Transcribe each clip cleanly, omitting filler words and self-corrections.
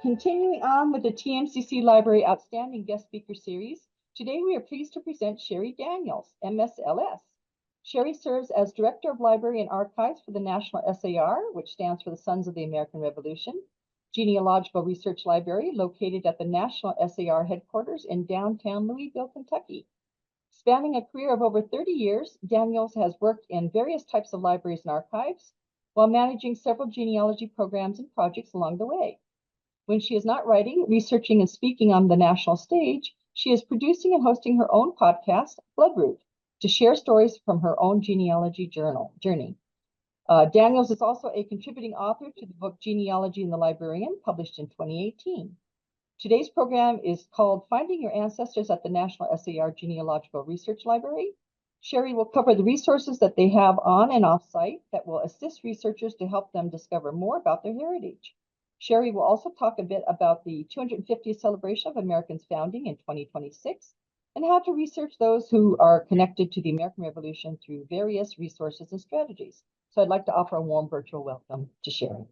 Continuing on with the TMCC Library Outstanding Guest Speaker Series, today we are pleased to present Sherry Daniels, MSLS. Sherry serves as Director of Library and Archives for the National SAR, which stands for the Sons of the American Revolution, Genealogical Research Library located at the National SAR headquarters in downtown Louisville, Kentucky. Spanning a career of over 30 years, Daniels has worked in various types of libraries and archives while managing several genealogy programs and projects along the way. When she is not writing, researching, and speaking on the national stage, she is producing and hosting her own podcast, Bloodroot, to share stories from her own genealogy journey. Daniels is also a contributing author to the book Genealogy and the Librarian, published in 2018. Today's program is called Finding Your Ancestors at the National SAR Genealogical Research Library. Sherry will cover the resources that they have on and off-site that will assist researchers to help them discover more about their heritage. Sherry will also talk a bit about the 250th celebration of Americans' founding in 2026 and how to research those who are connected to the American Revolution through various resources and strategies. So I'd like to offer a warm virtual welcome to Sherry.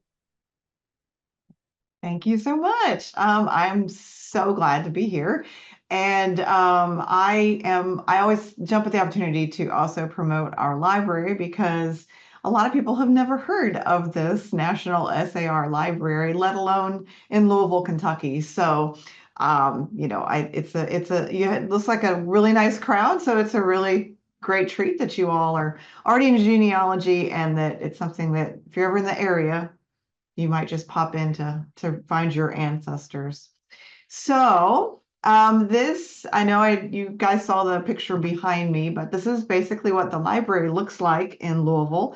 Thank you so much. I'm so glad to be here. And I always jump at the opportunity to also promote our library because a lot of people have never heard of this National SAR Library, let alone in Louisville, Kentucky. So, it looks like a really nice crowd. So it's a really great treat that you all are already in genealogy and that it's something that if you're ever in the area, you might just pop in to find your ancestors. So you guys saw the picture behind me, but this is basically what the library looks like in Louisville.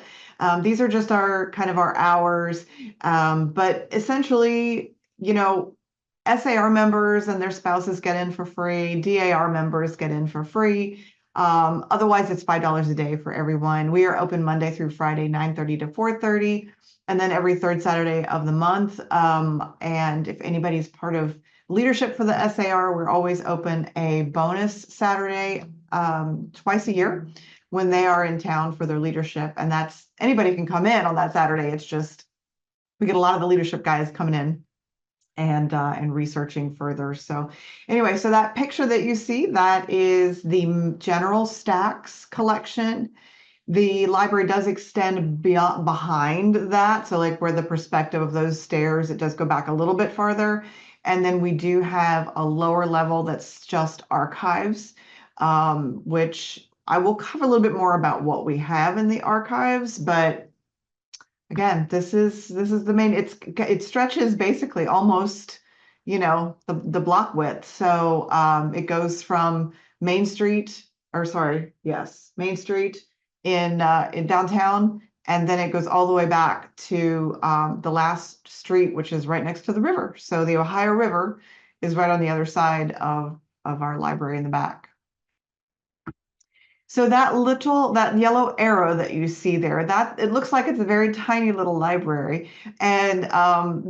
These are just our hours, but essentially, SAR members and their spouses get in for free. DAR members get in for free. Otherwise, it's $5 a day for everyone. We are open Monday through Friday, 9:30 to 4:30, and then every third Saturday of the month. And if anybody's part of leadership for the SAR, we're always open a bonus Saturday twice a year when they are in town for their leadership. And that's anybody can come in on that Saturday. It's just we get a lot of the leadership guys coming in and researching further. So anyway, so that picture that you see, that is the General Stacks collection. The library does extend behind that. So like where the perspective of those stairs, it does go back a little bit farther. And then we do have a lower level that's just archives, which I will cover a little bit more about what we have in the archives. But again, this is the main, it stretches basically almost, the block width. So it goes from Main Street in downtown, and then it goes all the way back to the last street, which is right next to the river. So the Ohio River is right on the other side of our library in the back. So that yellow arrow that you see there, it looks like it's a very tiny little library. And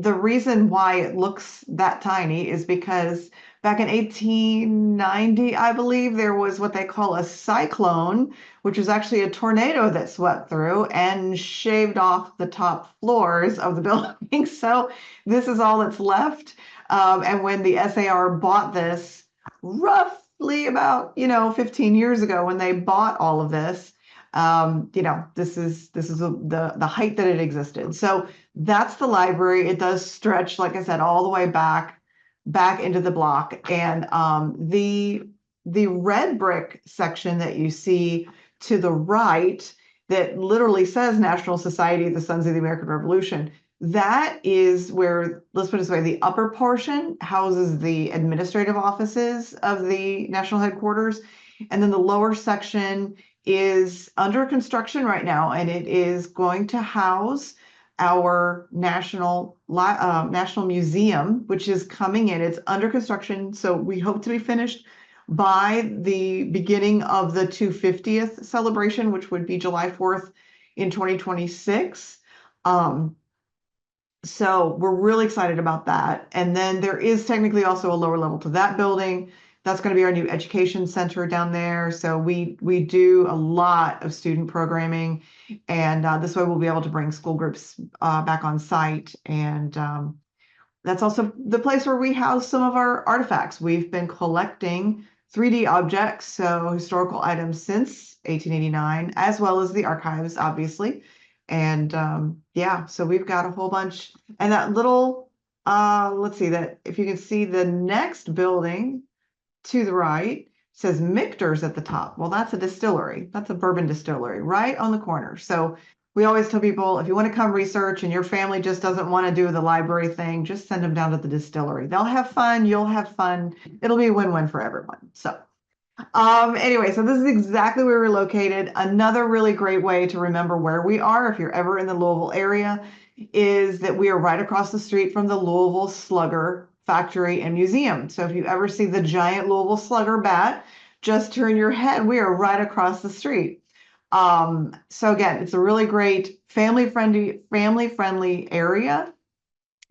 the reason why it looks that tiny is because back in 1890, I believe, there was what they call a cyclone, which was actually a tornado that swept through and shaved off the top floors of the building. So this is all that's left. And when the SAR bought this, roughly about 15 years ago, when they bought all of this, this is the height that it existed. So that's the library. It does stretch, like I said, all the way back into the block. And the red brick section that you see to the right that literally says National Society of the Sons of the American Revolution, that is where, let's put it this way, the upper portion houses the administrative offices of the national headquarters. And then the lower section is under construction right now, and it is going to house our National Museum, which is coming in. It's under construction, so we hope to be finished by the beginning of the 250th celebration, which would be July 4th in 2026. So we're really excited about that. And then there is technically also a lower level to that building. That's going to be our new education center down there. So we do a lot of student programming, and this way we'll be able to bring school groups back on site. And That's also the place where we house some of our artifacts. We've been collecting 3D objects, so historical items since 1889, as well as the archives, obviously. And yeah, so we've got a whole bunch. And that little, let's see that if you can see the next building to the right says Michter's at the top. Well, that's a distillery. That's a bourbon distillery right on the corner. So we always tell people, if you want to come research and your family just doesn't want to do the library thing, just send them down to the distillery. They'll have fun. You'll have fun. It'll be a win-win for everyone. So anyway, so this is exactly where we're located. Another really great way to remember where we are, if you're ever in the Louisville area, is that we are right across the street from the Louisville Slugger Factory and Museum. So if you ever see the giant Louisville Slugger bat, just turn your head. We are right across the street. So again, it's a really great family-friendly area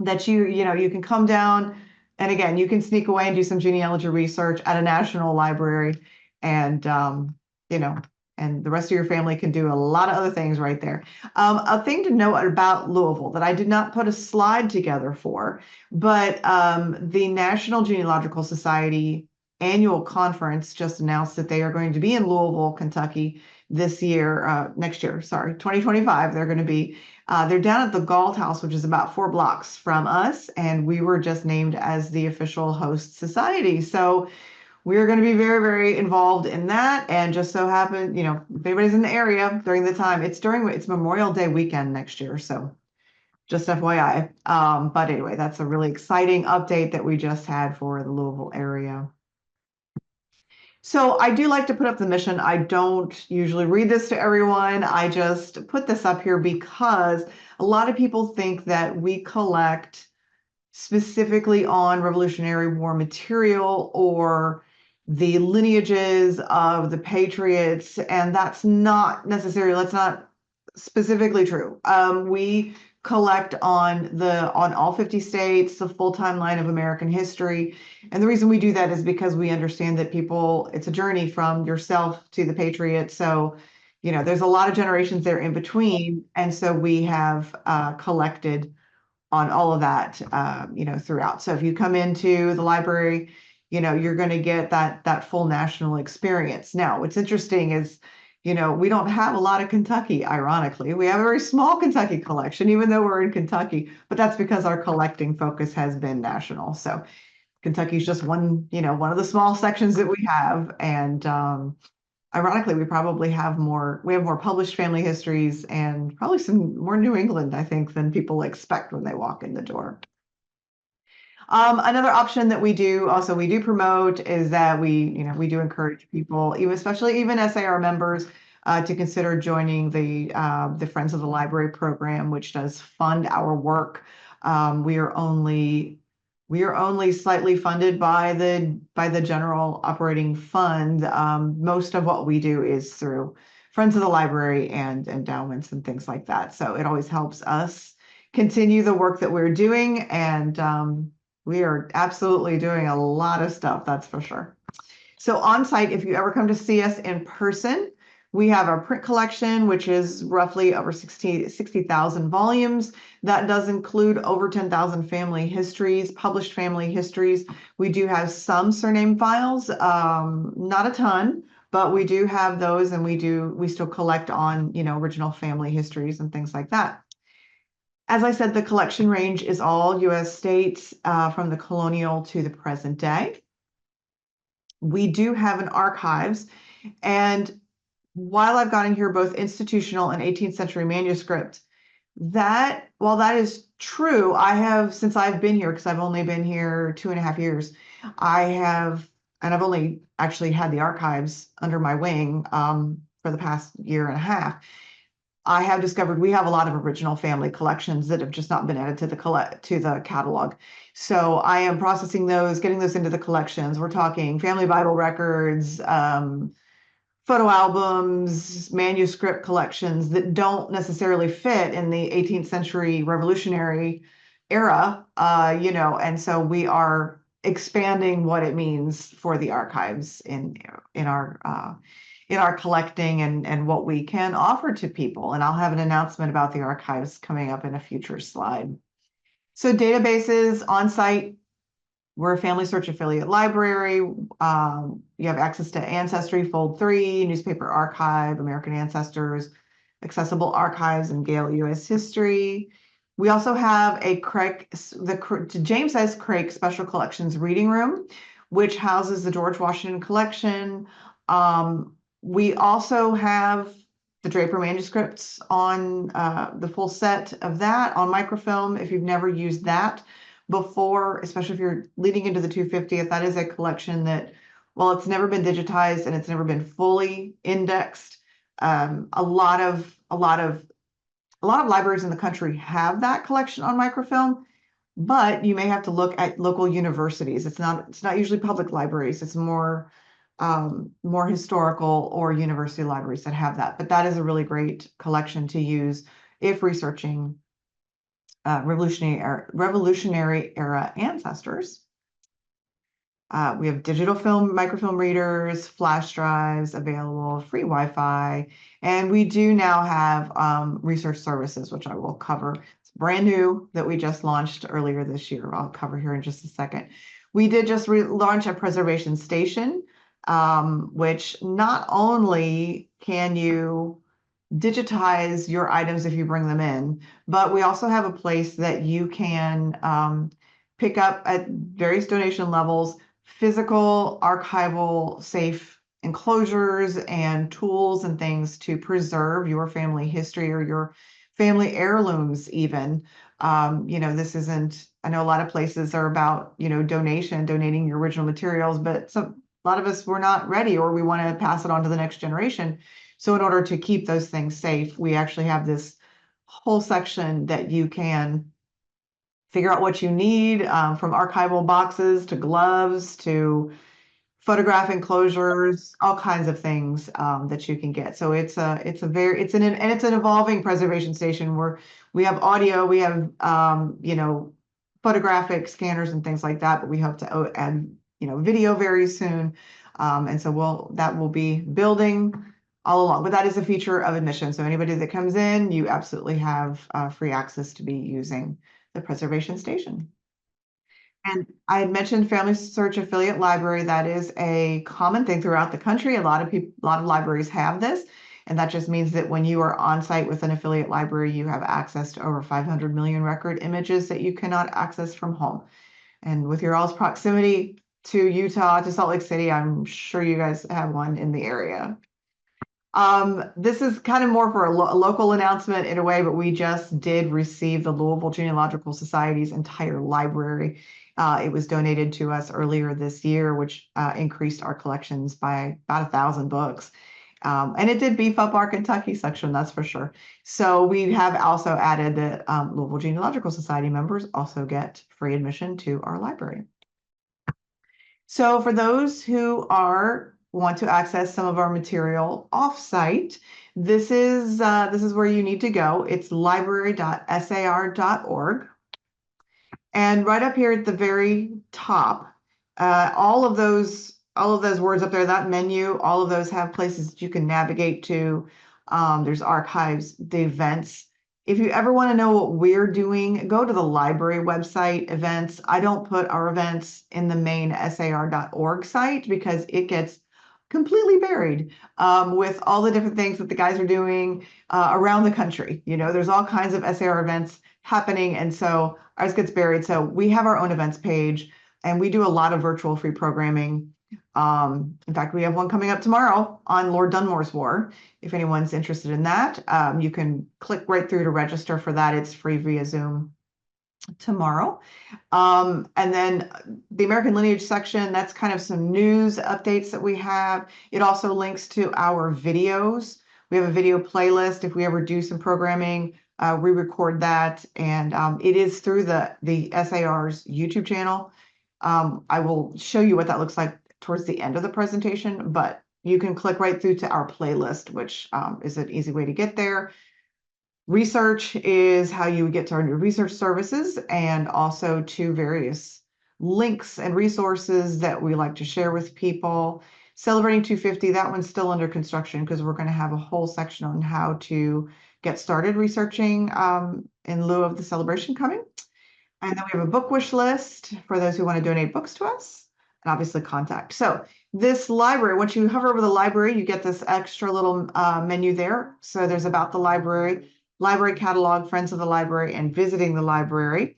that you can come down, and again, you can sneak away and do some genealogy research at a national library, and and the rest of your family can do a lot of other things right there. A thing to note about Louisville that I did not put a slide together for, but the National Genealogical Society annual conference just announced that they are going to be in Louisville, Kentucky next year, 2025. They're going to be they're down at the Galt House, which is about 4 blocks from us, and we were just named as the official host society. So we're going to be very, very involved in that. And just so happen, if anybody's in the area during the time, it's Memorial Day weekend next year. So just FYI. But anyway, that's a really exciting update that we just had for the Louisville area. So I do like to put up the mission. I don't usually read this to everyone. I just put this up here because a lot of people think that we collect specifically on Revolutionary War material or the lineages of the patriots, and that's not specifically true. We collect on all 50 states, the full timeline of American history. And the reason we do that is because we understand that it's a journey from yourself to the patriot. So, there's a lot of generations there in between. And so we have collected on all of that, throughout. So if you come into the library, you're going to get that full national experience. Now, what's interesting is, we don't have a lot of Kentucky, ironically. We have a very small Kentucky collection, even though we're in Kentucky, but that's because our collecting focus has been national. So Kentucky's just one of the small sections that we have. And ironically, we have more published family histories and probably some more New England, I think, than people expect when they walk in the door. Another option that we do promote is that we do encourage people, especially SAR members, to consider joining the Friends of the Library program, which does fund our work. We are only slightly funded by the general operating fund. Most of what we do is through Friends of the Library and endowments and things like that. So it always helps us continue the work that we're doing, and we are absolutely doing a lot of stuff, that's for sure. So on site, if you ever come to see us in person, we have our print collection, which is roughly over 60,000 volumes. That does include over 10,000 family histories, published family histories. We do have some surname files, not a ton, but we do have those, and we still collect on, original family histories and things like that. As I said, the collection range is all U.S. states from the colonial to the present day. We do have an archives, and while I've got in here both institutional and 18th century manuscript, while that is true, since I've been here, because I've only been here 2.5 years, I've only actually had the archives under my wing for the past 1.5 years. I have discovered we have a lot of original family collections that have just not been added to the catalog. So I am processing those, getting those into the collections. We're talking family Bible records, photo albums, manuscript collections that don't necessarily fit in the 18th century Revolutionary era, and so we are expanding what it means for the archives in our collecting and what we can offer to people. And I'll have an announcement about the archives coming up in a future slide. So databases on site, we're a Family Search affiliate library. You have access to Ancestry, Fold 3, Newspaper Archive, American Ancestors, Accessible Archives, and Gale U.S. History. We also have a James S. Craik Special Collections Reading Room, which houses the George Washington collection. We also have the Draper manuscripts on the full set of that on microfilm. If you've never used that before, especially if you're leading into the 250th, that is a collection that, well, it's never been digitized and it's never been fully indexed. A lot of libraries in the country have that collection on microfilm, but you may have to look at local universities. It's not usually public libraries. It's more historical or university libraries that have that. But that is a really great collection to use if researching Revolutionary era ancestors. We have digital film, microfilm readers, flash drives available, free Wi-Fi, and we do now have research services, which I will cover. It's brand new that we just launched earlier this year. I'll cover here in just a second. We did just launch a preservation station, which not only can you digitize your items if you bring them in, but we also have a place that you can pick up at various donation levels, physical, archival, safe enclosures and tools and things to preserve your family history or your family heirlooms even. This isn't, I know a lot of places are about, donating your original materials, but a lot of us were not ready or we want to pass it on to the next generation. So in order to keep those things safe, we actually have this whole section that you can figure out what you need, from archival boxes to gloves to photograph enclosures, all kinds of things that you can get. So it's an evolving preservation station where we have audio, we have photographic scanners and things like that, but we hope to add video very soon, and so that will be building all along. But that is a feature of admission. So anybody that comes in, you absolutely have free access to be using the preservation station. And I had mentioned Family Search Affiliate Library. That is a common thing throughout the country. A lot of libraries have this. And that just means that when you are on site with an affiliate library, you have access to over 500 million record images that you cannot access from home. And with your all's proximity to Utah, to Salt Lake City, I'm sure you guys have one in the area. This is kind of more for a local announcement in a way, but we just did receive the Louisville Genealogical Society's entire library. It was donated to us earlier this year, which increased our collections by about 1,000 books. And it did beef up our Kentucky section, that's for sure. So we have also added that Louisville Genealogical Society members also get free admission to our library. So for those who want to access some of our material offsite, this is where you need to go. It's library.sar.org. And right up here at the very top, all of those words up there, that menu, all of those have places that you can navigate to. There's archives, the events. If you ever want to know what we're doing, go to the library website, events. I don't put our events in the main sar.org site because it gets completely buried with all the different things that the guys are doing around the country. There's all kinds of SAR events happening, and so ours gets buried. So we have our own events page, and we do a lot of virtual free programming. In fact, we have one coming up tomorrow on Lord Dunmore's War. If anyone's interested in that, you can click right through to register for that. It's free via Zoom tomorrow. And then the American Lineage section, that's kind of some news updates that we have. It also links to our videos. We have a video playlist. If we ever do some programming, we record that, and it is through the SAR's YouTube channel. I will show you what that looks like towards the end of the presentation, but you can click right through to our playlist, which is an easy way to get there. Research is how you get to our new research services, and also to various links and resources that we like to share with people. Celebrating 250, that one's still under construction because we're going to have a whole section on how to get started researching in lieu of the celebration coming. And then we have a book wish list for those who want to donate books to us, and obviously contact. So this library, once you hover over the library, you get this extra little menu there. So there's about the library, library catalog, friends of the library, and visiting the library.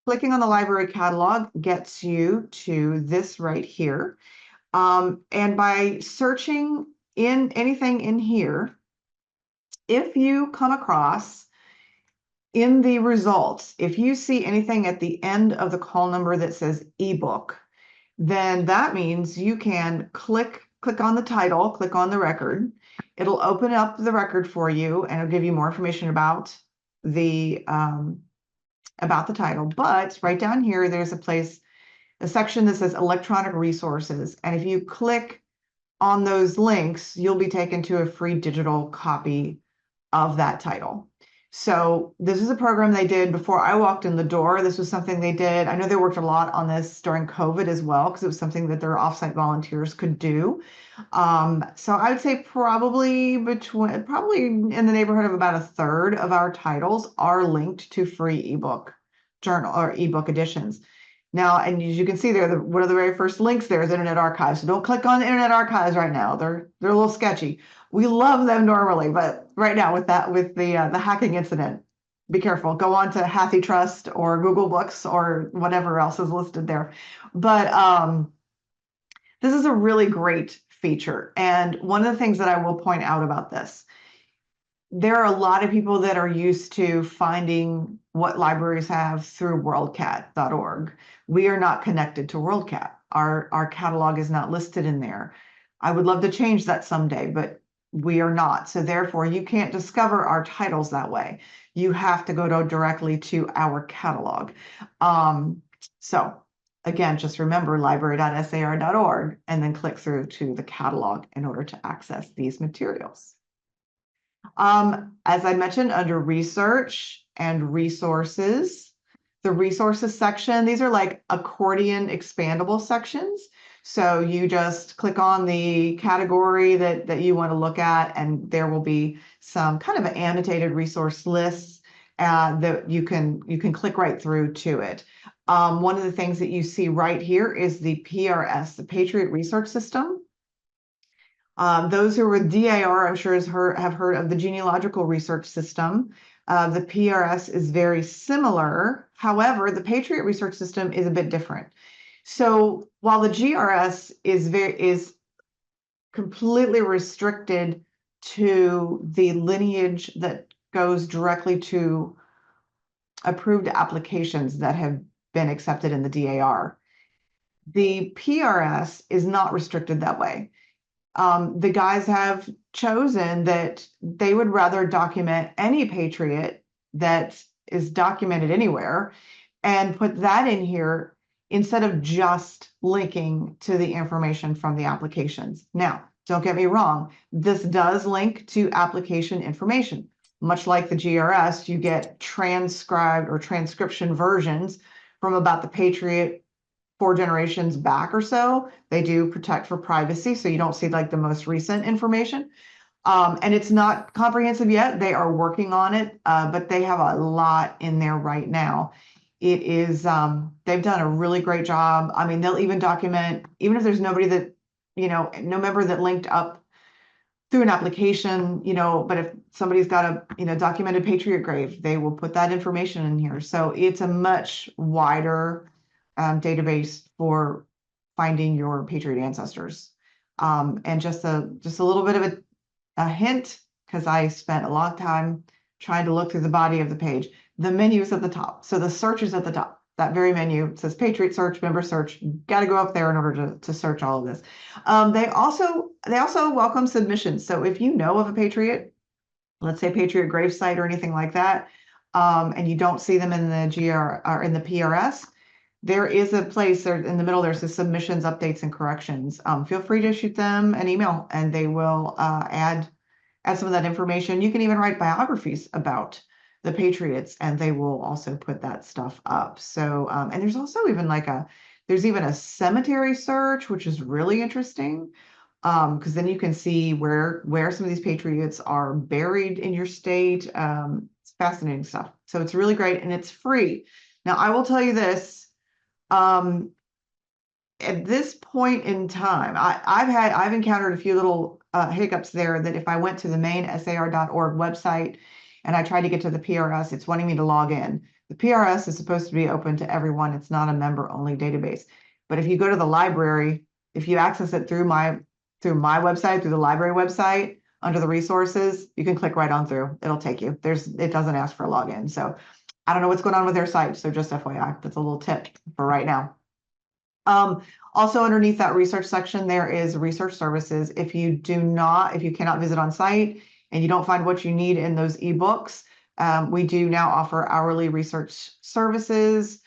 Clicking on the library catalog gets you to this right here. And by searching in anything in here, if you come across in the results, if you see anything at the end of the call number that says ebook, then that means you can click on the title, click on the record. It'll open up the record for you and it'll give you more information about the title. But right down here, there's a section that says electronic resources. And if you click on those links, you'll be taken to a free digital copy of that title. So this is a program they did before I walked in the door. This was something they did. I know they worked a lot on this during COVID as well, because it was something that their offsite volunteers could do. So I would say probably in the neighborhood of about a third of our titles are linked to free ebook journal or ebook editions. Now, and as you can see there, one of the very first links there is Internet Archive. So don't click on Internet Archives right now. They're a little sketchy. We love them normally, but right now with the hacking incident, be careful. Go on to HathiTrust or Google Books or whatever else is listed there. But this is a really great feature. And one of the things that I will point out about this, there are a lot of people that are used to finding what libraries have through worldcat.org. We are not connected to WorldCat. Our catalog is not listed in there. I would love to change that someday, but we are not. So therefore, you can't discover our titles that way. You have to go directly to our catalog. So again, just remember library.sar.org and then click through to the catalog in order to access these materials. As I mentioned, under research and resources, the resources section, these are like accordion expandable sections. So you just click on the category that you want to look at, and there will be some kind of annotated resource lists that you can click right through to it. One of the things that you see right here is the PRS, the Patriot Research System. Those who are with DAR, I'm sure have heard of the Genealogical Research System. The PRS is very similar. However, the Patriot Research System is a bit different. So while the GRS is completely restricted to the lineage that goes directly to approved applications that have been accepted in the DAR, the PRS is not restricted that way. The guys have chosen that they would rather document any Patriot that is documented anywhere and put that in here instead of just linking to the information from the applications. Now, don't get me wrong, this does link to application information. Much like the GRS, you get transcribed or transcription versions from about the Patriot 4 generations back or so. They do protect for privacy, so you don't see like the most recent information. And it's not comprehensive yet. They are working on it, but they have a lot in there right now. It is, they've done a really great job. I mean, they'll even document, even if there's nobody that, no member that linked up through an application, but if somebody's got a, documented Patriot grave, they will put that information in here. So it's a much wider database for finding your Patriot ancestors. And just a little bit of a hint, because I spent a long time trying to look through the body of the page. The menu is at the top. So the search is at the top. That very menu says Patriot search, member search. You got to go up there in order to search all of this. They also welcome submissions. So if you know of a Patriot, let's say Patriot gravesite or anything like that, and you don't see them in the GR or in the PRS, there is a place there in the middle. There's the submissions, updates, and corrections. Feel free to shoot them an email, and they will add some of that information. You can even write biographies about the Patriots, and they will also put that stuff up. So, and there's also even there's even a cemetery search, which is really interesting, because then you can see where some of these Patriots are buried in your state. It's fascinating stuff. So it's really great, and it's free. Now, I will tell you this, at this point in time, I've encountered a few little hiccups there that if I went to the main SAR.org website and I tried to get to the PRS, it's wanting me to log in. The PRS is supposed to be open to everyone. It's not a member-only database. But if you go to the library, if you access it through my website, through the library website, under the resources, you can click right on through. It'll take you. It doesn't ask for a login. So I don't know what's going on with their site. So just FYI, that's a little tip for right now. Also underneath that research section, there is research services. If you cannot visit on site and you don't find what you need in those ebooks, we do now offer hourly research services,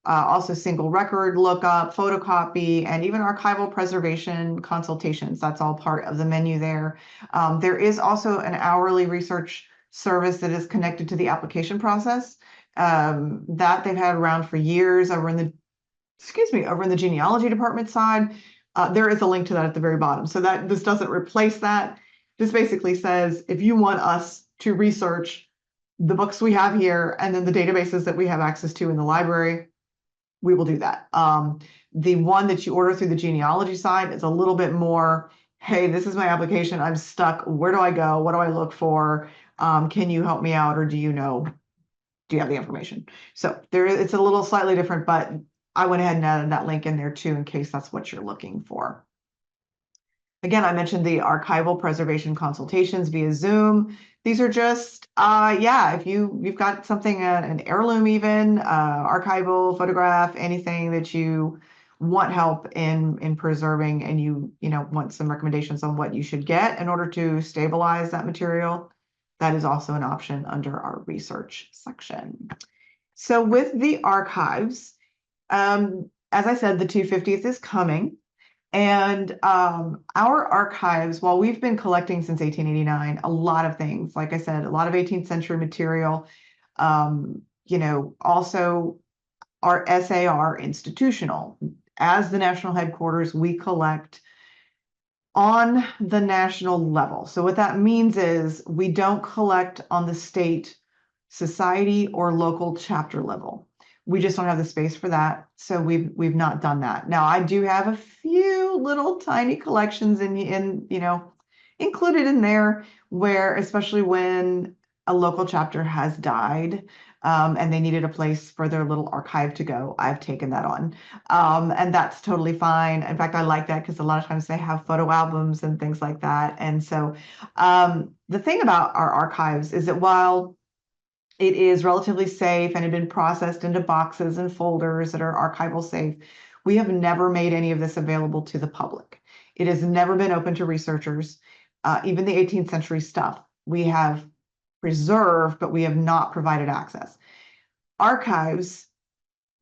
also single record lookup, photocopy, and even archival preservation consultations. That's all part of the menu there. There is also an hourly research service that is connected to the application process that they've had around for years over in the genealogy department side. There is a link to that at the very bottom. So this doesn't replace that. This basically says, if you want us to research the books we have here and then the databases that we have access to in the library, we will do that. The one that you order through the genealogy side is a little bit more, hey, this is my application. I'm stuck. Where do I go? What do I look for? Can you help me out? Or do you have the information? So it's a little slightly different, but I went ahead and added that link in there too, in case that's what you're looking for. Again, I mentioned the archival preservation consultations via Zoom. These are just, if you've got something, an heirloom even, archival, photograph, anything that you want help in preserving, and you want some recommendations on what you should get in order to stabilize that material, that is also an option under our research section. So with the archives, as I said, the 250th is coming, and our archives, while we've been collecting since 1889, a lot of things, like I said, a lot of 18th century material, also our SAR institutional. As the national headquarters, we collect on the national level. So what that means is we don't collect on the state, society, or local chapter level. We just don't have the space for that, so we've not done that. Now, I do have a few little tiny collections included in there, where especially when a local chapter has died, and they needed a place for their little archive to go, I've taken that on, and that's totally fine. In fact, I like that because a lot of times they have photo albums and things like that. And so the thing about our archives is that while it is relatively safe and had been processed into boxes and folders that are archival safe, we have never made any of this available to the public. It has never been open to researchers. Even the 18th century stuff we have preserved, but we have not provided access. Archives,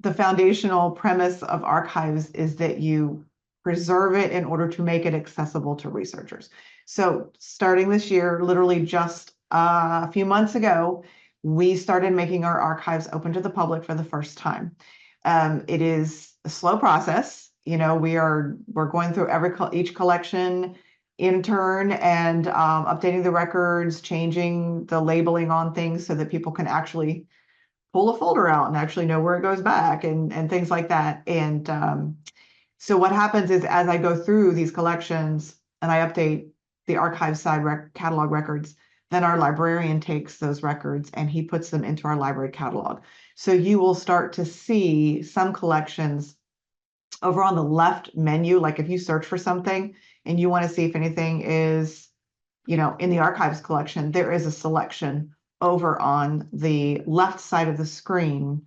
the foundational premise of archives is that you preserve it in order to make it accessible to researchers. So starting this year, literally just a few months ago, we started making our archives open to the public for the first time. It is a slow process. We're going through each collection in turn and updating the records, changing the labeling on things so that people can actually pull a folder out and actually know where it goes back and things like that. And so what happens is, as I go through these collections and I update the archive side catalog records, then our librarian takes those records and he puts them into our library catalog. So you will start to see some collections over on the left menu. Like if you search for something and you want to see if anything is, in the archives collection, there is a selection over on the left side of the screen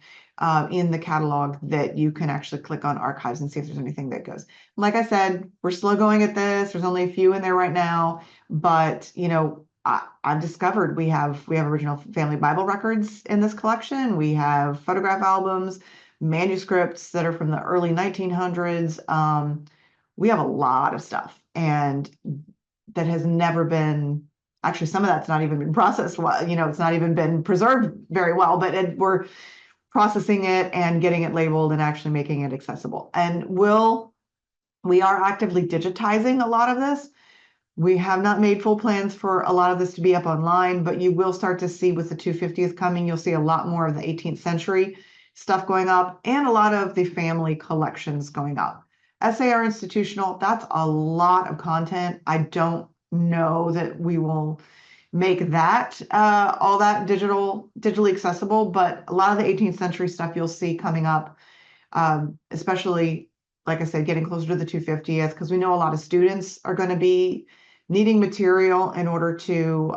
in the catalog that you can actually click on archives and see if there's anything that goes. Like I said, we're slow going at this. There's only a few in there right now, but I've discovered we have original family Bible records in this collection. We have photograph albums, manuscripts that are from the early 1900s. We have a lot of stuff, and that has never been, actually some of that's not even been processed well, it's not even been preserved very well, but we're processing it and getting it labeled and actually making it accessible. And we are actively digitizing a lot of this. We have not made full plans for a lot of this to be up online, but you will start to see with the 250th coming, you'll see a lot more of the 18th century stuff going up, and a lot of the family collections going up. SAR institutional, that's a lot of content. I don't know that we will make that all that digitally accessible, but a lot of the 18th century stuff you'll see coming up, especially, like I said, getting closer to the 250th, because we know a lot of students are going to be needing material in order to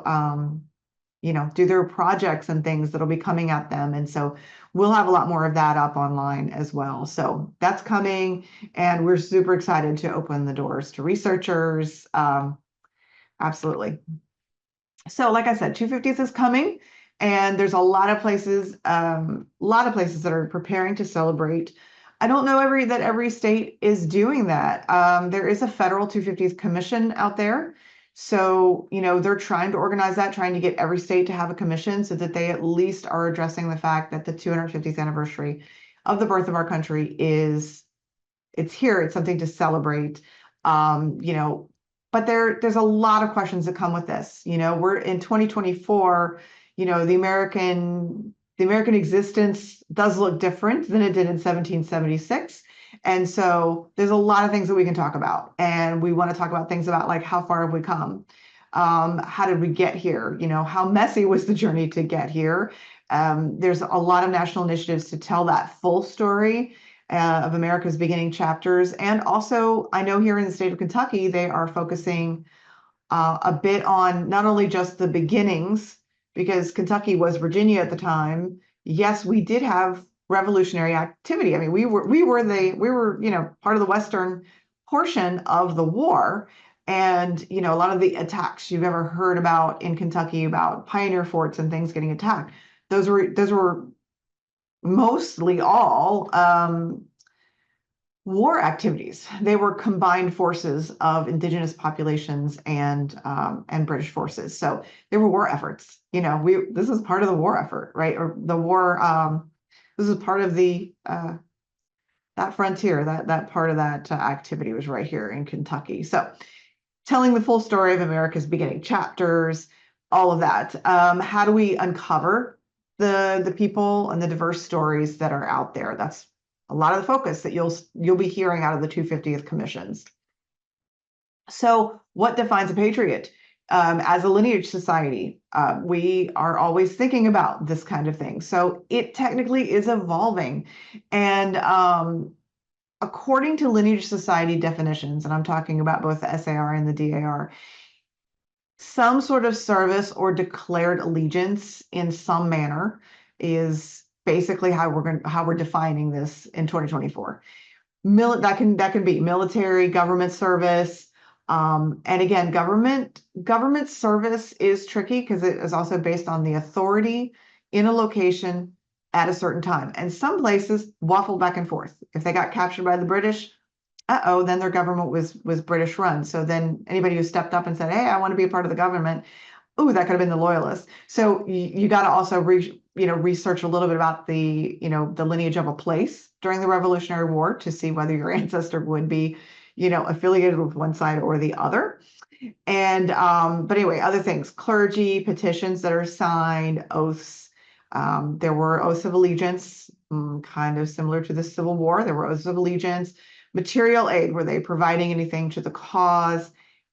do their projects and things that'll be coming at them. And so we'll have a lot more of that up online as well. So that's coming, and we're super excited to open the doors to researchers. Absolutely. So like I said, 250th is coming, and there's a lot of places that are preparing to celebrate. I don't know that every state is doing that. There is a federal 250th commission out there. So, they're trying to organize that, trying to get every state to have a commission so that they at least are addressing the fact that the 250th anniversary of the birth of our country it's here. It's something to celebrate. But there's a lot of questions that come with this. We're in 2024, the American existence does look different than it did in 1776. And so there's a lot of things that we can talk about. And we want to talk about things about, like, how far have we come? How did we get here? How messy was the journey to get here? There's a lot of national initiatives to tell that full story of America's beginning chapters. And also, I know here in the state of Kentucky, they are focusing a bit on not only just the beginnings, because Kentucky was Virginia at the time. Yes, we did have revolutionary activity. I mean, we were part of the western portion of the war. And, a lot of the attacks you've ever heard about in Kentucky, about pioneer forts and things getting attacked, those were mostly all war activities. They were combined forces of indigenous populations and British forces. So there were war efforts. This is part of the war effort, right? Or the war. This is part of the that frontier. That part of that activity was right here in Kentucky. So telling the full story of America's beginning chapters, all of that. How do we uncover the people and the diverse stories that are out there? That's a lot of the focus that you'll be hearing out of the 250th commissions. So what defines a patriot? As a lineage society, we are always thinking about this kind of thing. So it technically is evolving. And according to lineage society definitions, and I'm talking about both the SAR and the DAR, some sort of service or declared allegiance in some manner is basically how we're defining this in 2024. That can be military, government service, and again, government service is tricky because it is also based on the authority in a location at a certain time. And some places waffle back and forth. If they got captured by the British, then their government was British run. So then anybody who stepped up and said, "Hey, I want to be a part of the government," that could have been the loyalists. So you got to also research a little bit about the lineage of a place during the Revolutionary War to see whether your ancestor would be, affiliated with one side or the other. And but anyway, other things: clergy, petitions that are signed, oaths. There were oaths of allegiance, kind of similar to the Civil War. There were oaths of allegiance. Material aid, were they providing anything to the cause,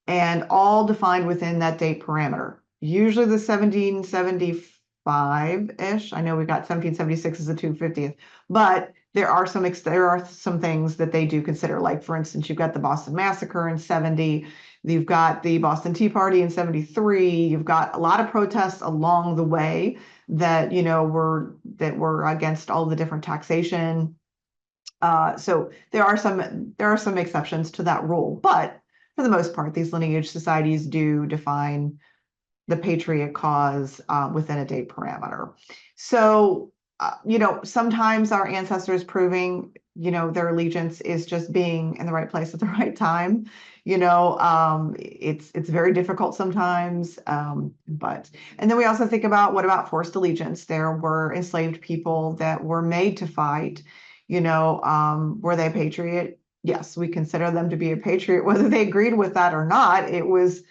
and all defined within that date parameter. Usually the 1775-ish. I know we've got 1776 as the 250th, but there are some things that they do consider. Like, for instance, you've got the Boston Massacre in 70. You've got the Boston Tea Party in 73. You've got a lot of protests along the way that were against all the different taxation. So there are some exceptions to that rule, but for the most part, these lineage societies do define the patriot cause within a date parameter. So sometimes our ancestors proving their allegiance is just being in the right place at the right time. It's very difficult sometimes, and then we also think about, what about forced allegiance? There were enslaved people that were made to fight. Were they a patriot? Yes, we consider them to be a patriot, whether they agreed with that or not. It was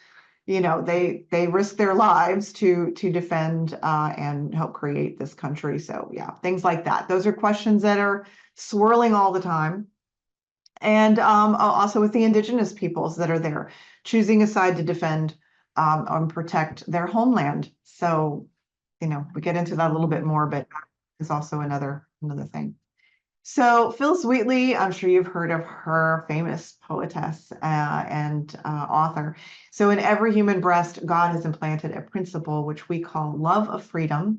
they risk their lives to defend and help create this country. So yeah, things like that. Those are questions that are swirling all the time. And also with the indigenous peoples that are there, choosing a side to defend and protect their homeland. So, we get into that a little bit more, but is also another thing. So Phyllis Wheatley, I'm sure you've heard of her, famous poetess and author. So in every human breast, God has implanted a principle which we call love of freedom.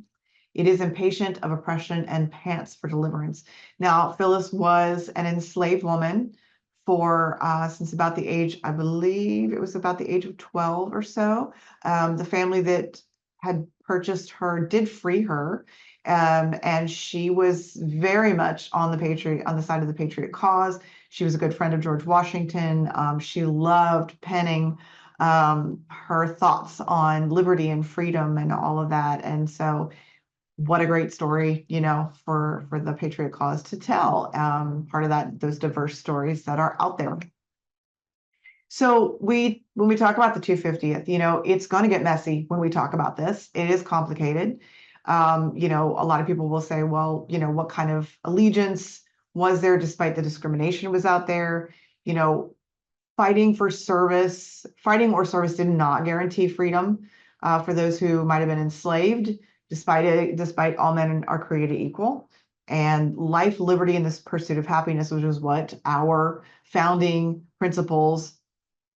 It is impatient of oppression and pants for deliverance. Now, Phyllis was an enslaved woman for since about the age, I believe it was about the age of 12 or so. The family that had purchased her did free her. And she was very much on the side of the patriot cause. She was a good friend of George Washington. She loved penning her thoughts on liberty and freedom and all of that. And so, what a great story, for the patriot cause to tell. Part of that, those diverse stories that are out there. So when we talk about the 250th, it's going to get messy when we talk about this. It is complicated. A lot of people will say, well, what kind of allegiance was there despite the discrimination was out there? Fighting or service did not guarantee freedom for those who might have been enslaved, despite all men are created equal. And life, liberty, and this pursuit of happiness, which is what our founding principles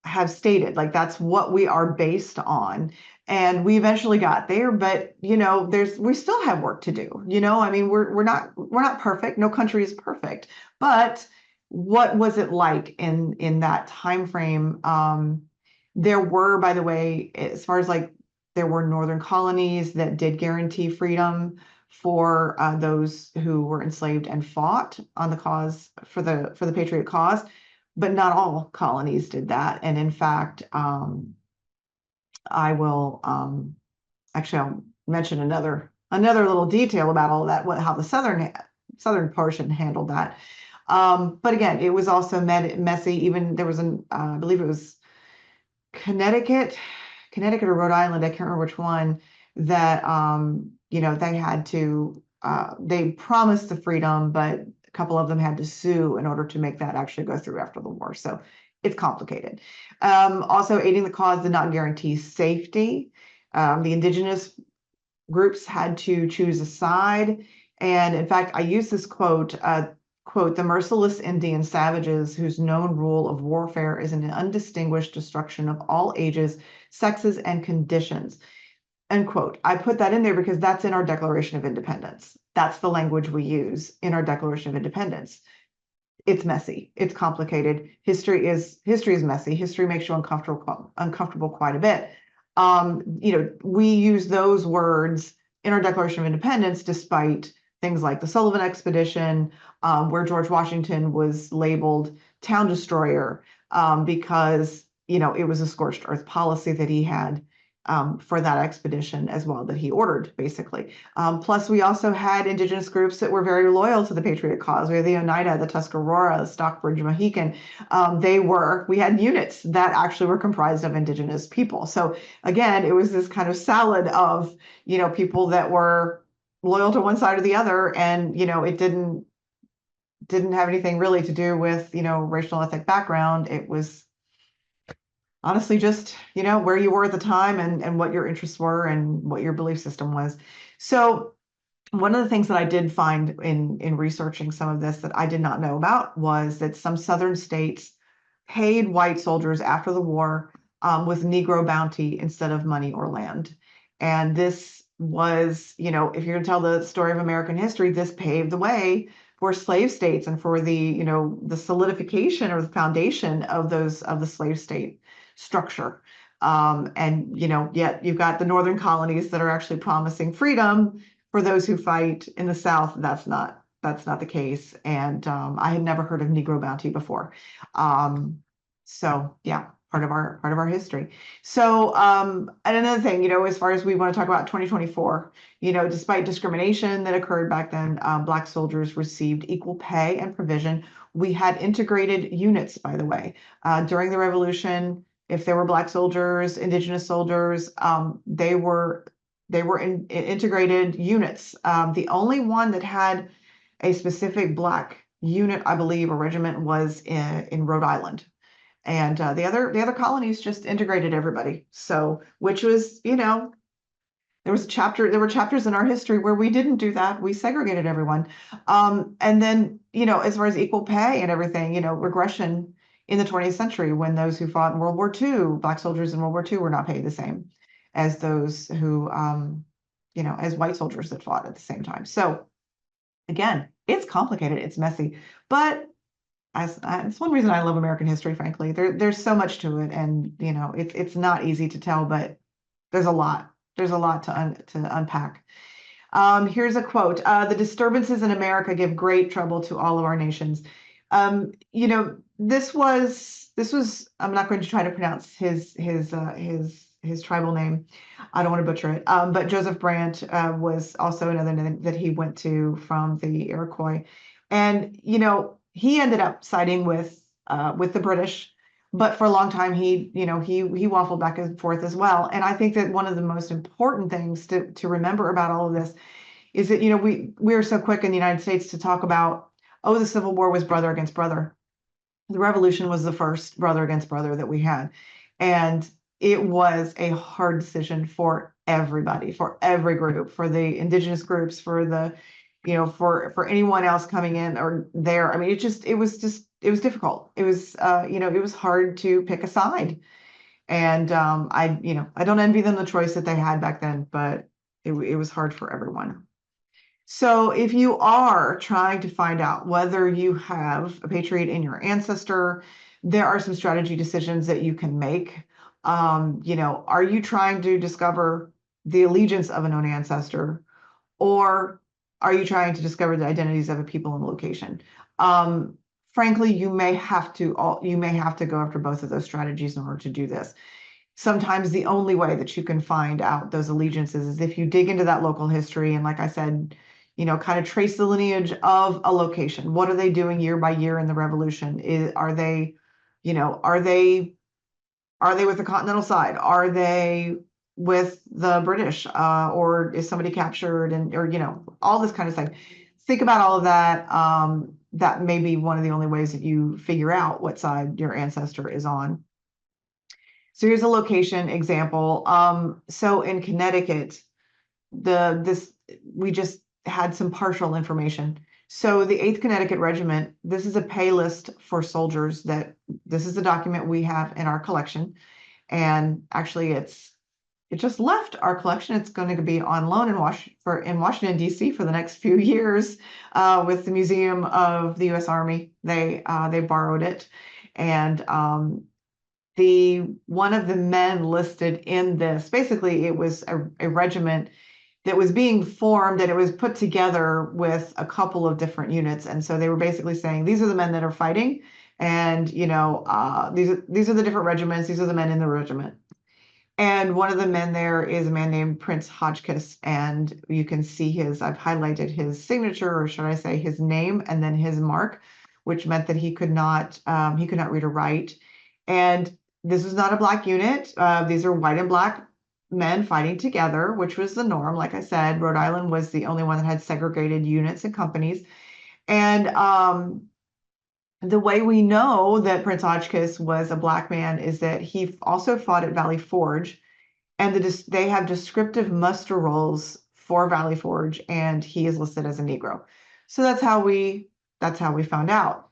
have stated, like that's what we are based on. And we eventually got there, but we still have work to do. I mean, we're not perfect. No country is perfect. But what was it like in that time frame? There were, by the way, as far as there were northern colonies that did guarantee freedom for those who were enslaved and fought on the cause for the patriot cause. But not all colonies did that. And in fact, I will actually I'll mention another little detail about all of that, how the southern portion handled that. But again, it was also messy. Even there was I believe it was Connecticut or Rhode Island, I can't remember which one, that they had to they promised the freedom, but a couple of them had to sue in order to make that actually go through after the war. So it's complicated. Also, aiding the cause did not guarantee safety. The indigenous groups had to choose a side. And in fact, I use this quote, the merciless Indian savages whose known rule of warfare is an undistinguished destruction of all ages, sexes, and conditions. End quote. I put that in there because that's in our Declaration of Independence. That's the language we use in our Declaration of Independence. It's messy. It's complicated. History is messy. History makes you uncomfortable quite a bit. We use those words in our Declaration of Independence, despite things like the Sullivan Expedition, where George Washington was labeled town destroyer because it was a scorched earth policy that he had for that expedition as well, that he ordered, basically. Plus, we also had indigenous groups that were very loyal to the patriot cause. We had the Oneida, the Tuscarora, the Stockbridge Mohican. We had units that actually were comprised of indigenous people. So again, it was this kind of salad of, people that were loyal to one side or the other. And, it didn't have anything really to do with, racial ethnic background. It was honestly just, where you were at the time and what your interests were and what your belief system was. So one of the things that I did find in researching some of this that I did not know about was that some Southern states paid white soldiers after the war with Negro bounty instead of money or land. And this was, if you're going to tell the story of American history, this paved the way for slave states and for the, the solidification or the foundation of the slave state structure. And yet you've got the northern colonies that are actually promising freedom for those who fight in the South. That's not the case. And I had never heard of Negro bounty before. So yeah, part of our history. So and another thing, as far as we want to talk about 2024, despite discrimination that occurred back then, Black soldiers received equal pay and provision. We had integrated units, by the way, during the Revolution. If there were Black soldiers, Indigenous soldiers, they were in integrated units. The only one that had a specific Black unit, I believe, or regiment was in Rhode Island. And the other colonies just integrated everybody. So, which was, there were chapters in our history where we didn't do that. We segregated everyone. And then, as far as equal pay and everything, regression in the 20th century when those who fought in World War II, Black soldiers in World War II were not paid the same as those who, as white soldiers that fought at the same time. So again, it's complicated, it's messy, but it's one reason I love American history, frankly. There's so much to it, and it's not easy to tell, but there's a lot. There's a lot to unpack. Here's a quote: "The disturbances in America give great trouble to all of our nations." This was. I'm not going to try to pronounce his tribal name. I don't want to butcher it. But Joseph Brant was also another name that he went to from the Iroquois, and he ended up siding with the British. But for a long time, he waffled back and forth as well. And I think that one of the most important things to remember about all of this is that, we are so quick in the United States to talk about, oh, the Civil War was brother against brother. The Revolution was the first brother against brother that we had. And it was a hard decision for everybody, for every group, for the indigenous groups, for the, for anyone else coming in or there. I mean, it was difficult. It was, it was hard to pick a side. And I don't envy them the choice that they had back then, but it was hard for everyone. So if you are trying to find out whether you have a patriot in your ancestor, there are some strategy decisions that you can make. Are you trying to discover the allegiance of a known ancestor, or are you trying to discover the identities of a people and location? Frankly, you may have to go after both of those strategies in order to do this. Sometimes the only way that you can find out those allegiances is if you dig into that local history and, like I said, kind of trace the lineage of a location. What are they doing year by year in the Revolution? Are they with the Continental side? Are they with the British? Or is somebody captured, or all this kind of thing? Think about all of that. That may be one of the only ways that you figure out what side your ancestor is on. So here's a location example. So in Connecticut, we just had some partial information. So the 8th Connecticut Regiment, this is a pay list for soldiers this is a document we have in our collection. And actually it just left our collection. It's going to be on loan in Washington, D.C. for the next few years with the Museum of the U.S. Army. They borrowed it. And one of the men listed in this, basically it was a regiment that was being formed, and it was put together with a couple of different units. And so they were basically saying, these are the men that are fighting, and these are the different regiments, these are the men in the regiment. And one of the men there is a man named Prince Hotchkiss, and you can see I've highlighted his signature, or should I say his name, and then his mark, which meant that he could not read or write. And this is not a Black unit. These are white and Black men fighting together, which was the norm. Like I said, Rhode Island was the only one that had segregated units and companies. And the way we know that Prince Hotchkiss was a Black man is that he also fought at Valley Forge, and they have descriptive muster rolls for Valley Forge, and he is listed as a Negro. So that's how we found out.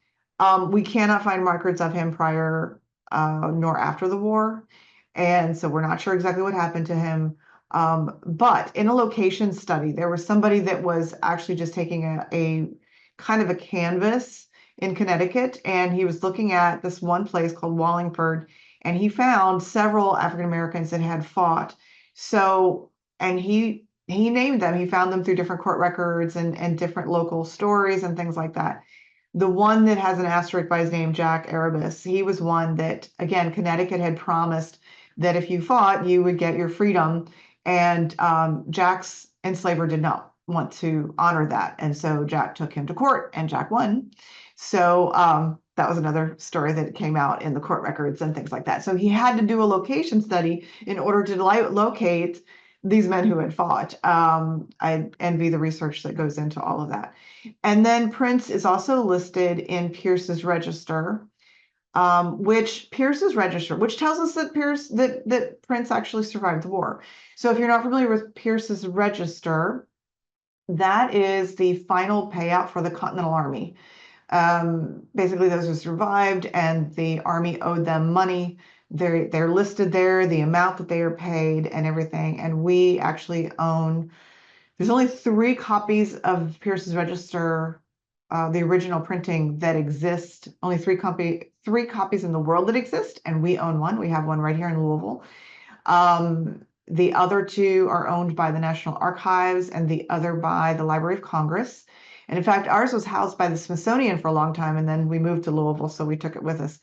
We cannot find records of him prior nor after the war. And so we're not sure exactly what happened to him. But in a location study, there was somebody that was actually just taking a kind of a canvas in Connecticut, and he was looking at this one place called Wallingford, and he found several African Americans that had fought. So, and he named them. He found them through different court records and different local stories and things like that. The one that has an asterisk by his name, Jack Erebus, he was one that, again, Connecticut had promised that if you fought, you would get your freedom. And Jack's enslaver did not want to honor that. And so Jack took him to court, and Jack won. So That was another story that came out in the court records and things like that. So he had to do a location study in order to locate these men who had fought. I envy the research that goes into all of that. And then Prince is also listed in Pierce's Register, which tells us that that Prince actually survived the war. So if you're not familiar with Pierce's Register, that is the final payout for the Continental Army. Basically, those who survived and the Army owed them money. They're listed there, the amount that they are paid and everything. And we actually own, there's only 3 copies of Pierce's Register, the original printing that exist, only 3 copies in the world that exist, and we own one. We have one right here in Louisville. The other 2 are owned by the National Archives and the other by the Library of Congress. And in fact, ours was housed by the Smithsonian for a long time, and then we moved to Louisville, so we took it with us.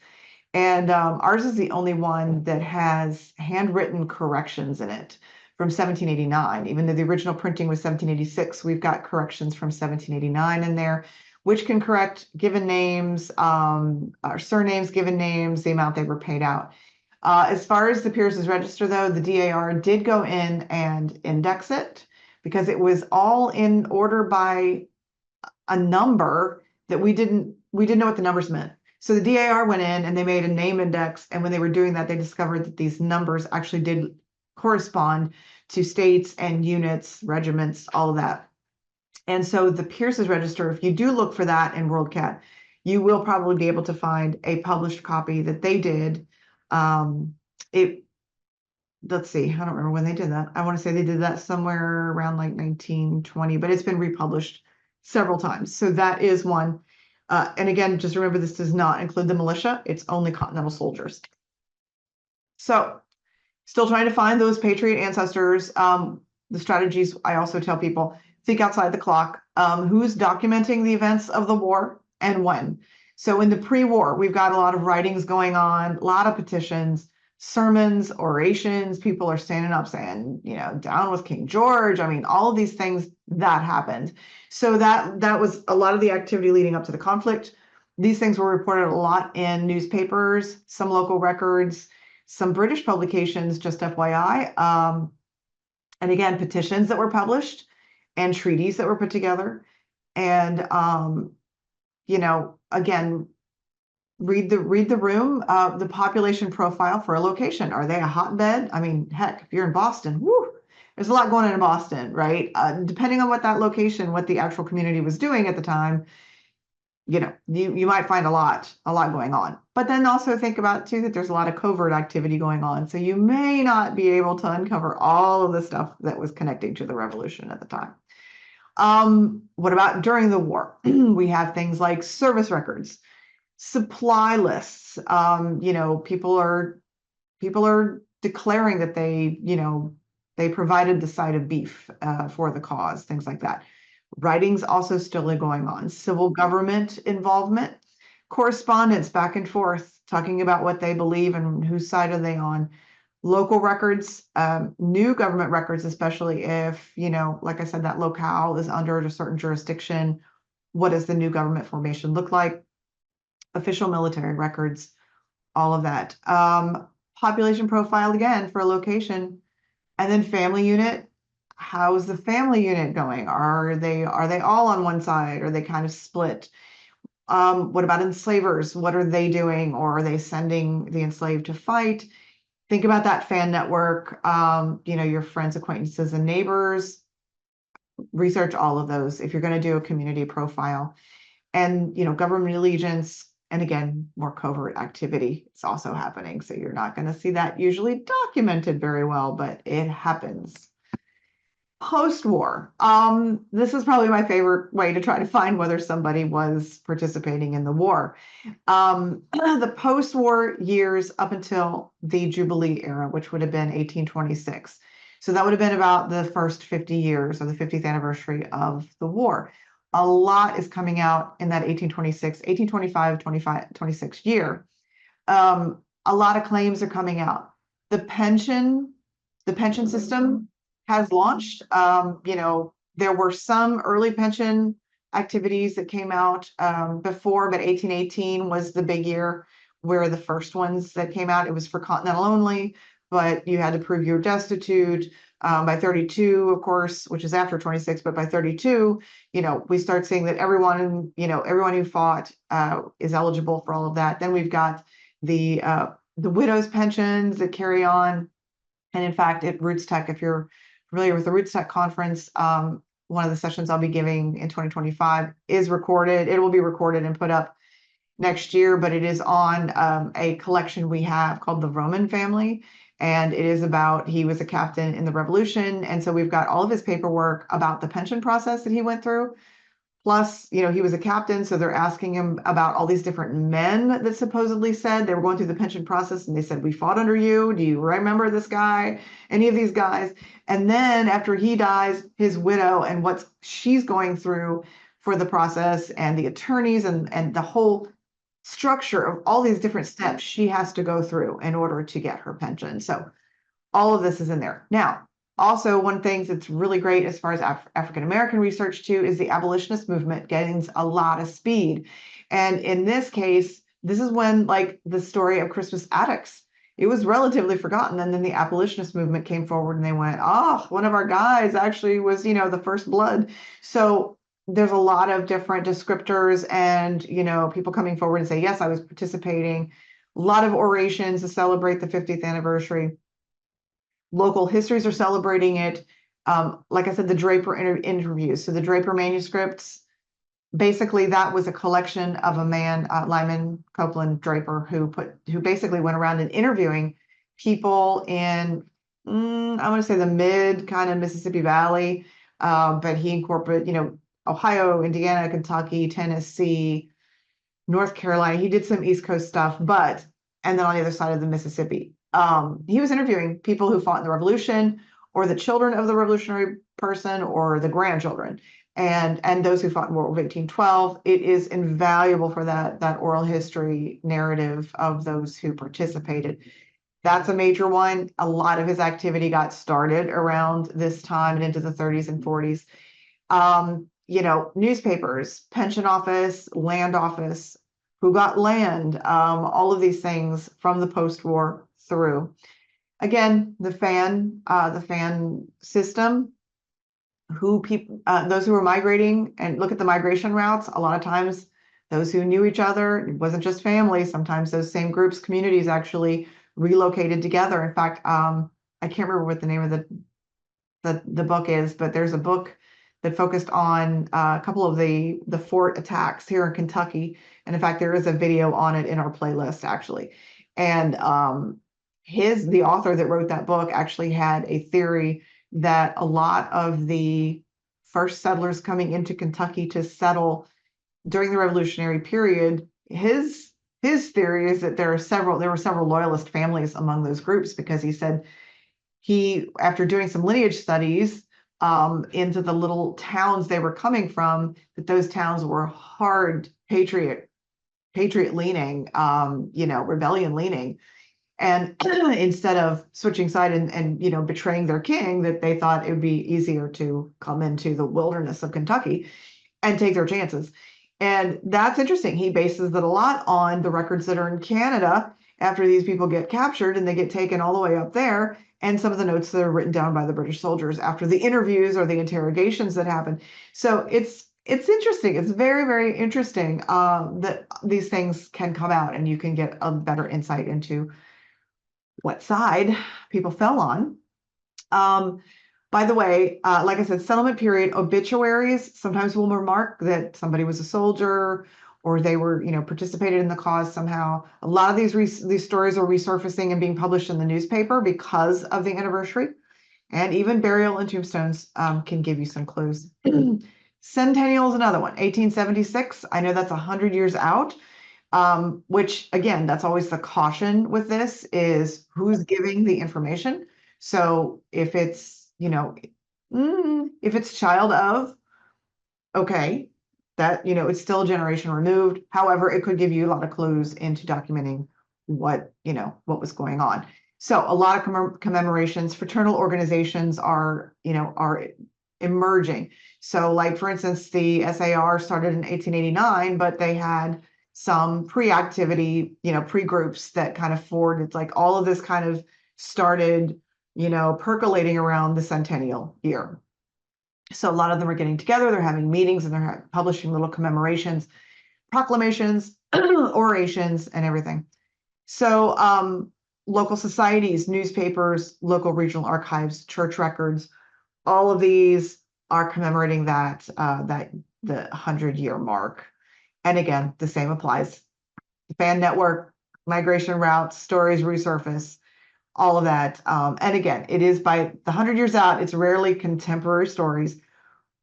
And ours is the only one that has handwritten corrections in it from 1789. Even though the original printing was 1786, we've got corrections from 1789 in there, which can correct given names, or surnames, given names, the amount they were paid out. As far as the Pierce's Register, though, the DAR did go in and index it because it was all in order by a number that we didn't know what the numbers meant. So the DAR went in and they made a name index, and when they were doing that, they discovered that these numbers actually did correspond to states and units, regiments, all of that. And so the Pierce's Register, if you do look for that in WorldCat, you will probably be able to find a published copy that they did. Let's see, I don't remember when they did that. I want to say they did that somewhere around like 1920, but it's been republished several times. So that is one. And again, just remember, this does not include the militia. It's only Continental soldiers. So still trying to find those patriot ancestors. The strategies I also tell people, think outside the clock. Who's documenting the events of the war and when? So in the pre-war, we've got a lot of writings going on, a lot of petitions, sermons, orations. People are standing up saying, down with King George. I mean, all of these things that happened. So that was a lot of the activity leading up to the conflict. These things were reported a lot in newspapers, some local records, some British publications, just FYI. And again, petitions that were published and treaties that were put together. And, again, read the room, the population profile for a location. Are they a hotbed? I mean, heck, if you're in Boston, whoo, there's a lot going on in Boston, right? Depending on what that location, what the actual community was doing at the time, you might find a lot going on. But then also think about too that there's a lot of covert activity going on. So you may not be able to uncover all of the stuff that was connecting to the revolution at the time. What about during the war? We have things like service records, supply lists. People are declaring that they provided the side of beef for the cause, things like that. Writings also still going on. Civil government involvement, correspondence back and forth, talking about what they believe and whose side are they on. Local records, new government records, especially if, like I said, that locale is under a certain jurisdiction. What does the new government formation look like? Official military records, all of that. Population profile again for a location, and then family unit. How's the family unit going? Are they all on one side? Are they kind of split? What about enslavers? What are they doing? Or are they sending the enslaved to fight? Think about that fan network, your friends, acquaintances, and neighbors. Research all of those if you're going to do a community profile. And, government allegiance, and again, more covert activity is also happening. So you're not going to see that usually documented very well, but it happens. Post-war, this is probably my favorite way to try to find whether somebody was participating in the war. The post-war years up until the Jubilee era, which would have been 1826. So that would have been about the first 50 years or the 50th anniversary of the war. A lot is coming out in that 1825, 26 year. A lot of claims are coming out. The pension system has launched. There were some early pension activities that came out before, but 1818 was the big year where the first ones that came out. It was for Continental only, but you had to prove you were destitute. By 32, of course, which is after 26, but by 32, we start seeing that everyone who fought is eligible for all of that. Then we've got the widows' pensions that carry on. And in fact, at Roots Tech, if you're familiar with the Roots Tech conference, one of the sessions I'll be giving in 2025 is recorded. It will be recorded and put up next year, but it is on a collection we have called The Roman Family. And it is about, he was a captain in the Revolution. And so we've got all of his paperwork about the pension process that he went through. Plus, he was a captain, so they're asking him about all these different men that supposedly said they were going through the pension process, and they said, "We fought under you. Do you remember this guy? Any of these guys?" And then after he dies, his widow and what she's going through for the process, and the attorneys, and the whole structure of all these different steps she has to go through in order to get her pension. So all of this is in there. Now, also, one thing that's really great as far as African-American research too is the abolitionist movement gains a lot of speed. And in this case, this is when, like, the story of Crispus Attucks, it was relatively forgotten. And then the abolitionist movement came forward and they went, "Oh, one of our guys actually was, the first blood." So there's a lot of different descriptors and, people coming forward and say, "Yes, I was participating." A lot of orations to celebrate the 50th anniversary. Local histories are celebrating it. Like I said, the Draper interviews. So the Draper manuscripts, basically that was a collection of a man, Lyman Copeland Draper, who basically went around and interviewing people in, I want to say the mid kind of Mississippi Valley, but he incorporated, Ohio, Indiana, Kentucky, Tennessee, North Carolina. He did some East Coast stuff, and then on the other side of the Mississippi. He was interviewing people who fought in the Revolution, or the children of the revolutionary person, or the grandchildren, and those who fought in World War of 1812. It is invaluable for that oral history narrative of those who participated. That's a major one. A lot of his activity got started around this time and into the 30s and 40s. Newspapers, pension office, land office, who got land, all of these things from the post-war through. Again, the fan system, those who were migrating, and look at the migration routes. A lot of times, those who knew each other, it wasn't just family. Sometimes those same groups, communities actually relocated together. In fact, I can't remember what the name of the book is, but there's a book that focused on a couple of the fort attacks here in Kentucky. And in fact, there is a video on it in our playlist, actually. And the author that wrote that book actually had a theory that a lot of the first settlers coming into Kentucky to settle during the Revolutionary period, his theory is that there were several loyalist families among those groups, because he said after doing some lineage studies into the little towns they were coming from, that those towns were hard patriot leaning, rebellion leaning. And instead of switching side and betraying their king, that they thought it would be easier to come into the wilderness of Kentucky and take their chances. And that's interesting. He bases it a lot on the records that are in Canada after these people get captured and they get taken all the way up there, and some of the notes that are written down by the British soldiers after the interviews or the interrogations that happen. So it's interesting. It's very, very interesting that these things can come out, and you can get a better insight into what side people fell on. By the way, like I said, settlement period obituaries sometimes will remark that somebody was a soldier, or they were, participated in the cause somehow. A lot of these stories are resurfacing and being published in the newspaper because of the anniversary. And even burial and tombstones can give you some clues. Centennial is another one, 1876. I know that's 100 years out. Which, again, that's always the caution with this, is who's giving the information. So if it's, if it's child of, okay, that, it's still a generation removed. However, it could give you a lot of clues into documenting what was going on. So a lot of commemorations, fraternal organizations are emerging. So like, for instance, the SAR started in 1889, but they had some pre-activity, pre-groups that kind of forward. It's like all of this kind of started, percolating around the centennial year. So a lot of them are getting together, they're having meetings, and they're publishing little commemorations, proclamations, orations, and everything. So local societies, newspapers, local regional archives, church records, all of these are commemorating that the 100-year mark. And again, the same applies. The fan network, migration routes, stories resurface, all of that. And again, it is by the 100 years out, it's rarely contemporary stories.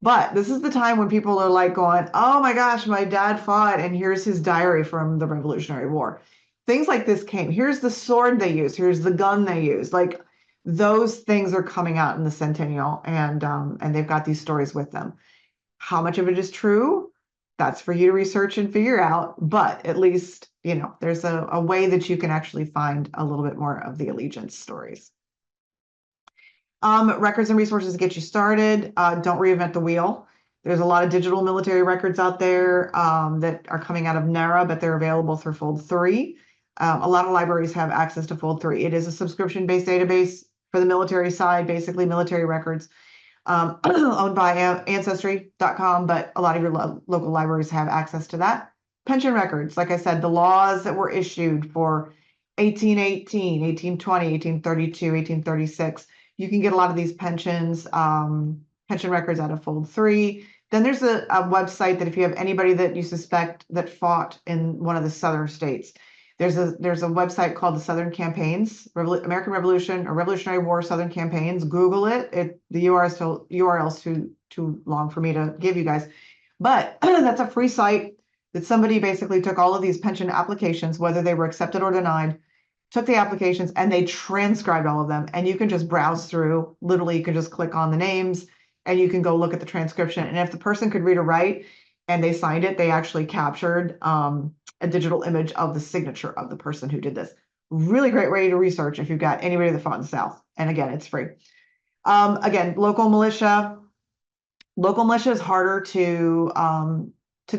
But this is the time when people are like going, oh my gosh, my dad fought, and here's his diary from the Revolutionary War. Things like this came. Here's the sword they used. Here's the gun they used. Like those things are coming out in the centennial, and they've got these stories with them. How much of it is true? That's for you to research and figure out. But at least, there's a way that you can actually find a little bit more of the allegiance stories. Records and resources to get you started. Don't reinvent the wheel. There's a lot of digital military records out there that are coming out of NARA, but they're available through Fold 3. A lot of libraries have access to Fold 3. It is a subscription-based database for the military side, basically military records, owned by Ancestry.com, but a lot of your local libraries have access to that. Pension records, like I said, the laws that were issued for 1818, 1820, 1832, 1836. You can get a lot of these pension records out of Fold 3. Then there's a website that if you have anybody that you suspect that fought in one of the southern states, there's a website called the Southern Campaigns, American Revolution or Revolutionary War Southern Campaigns. Google it. The URL's too long for me to give you guys, but that's a free site that somebody basically took all of these pension applications, whether they were accepted or denied, took the applications, and they transcribed all of them. And you can just browse through. Literally, you can just click on the names and you can go look at the transcription. And if the person could read or write and they signed it, they actually captured a digital image of the signature of the person who did this. Really great way to research if you've got anybody that fought in the South. And again, it's free. Again, local militia. Local militia is harder to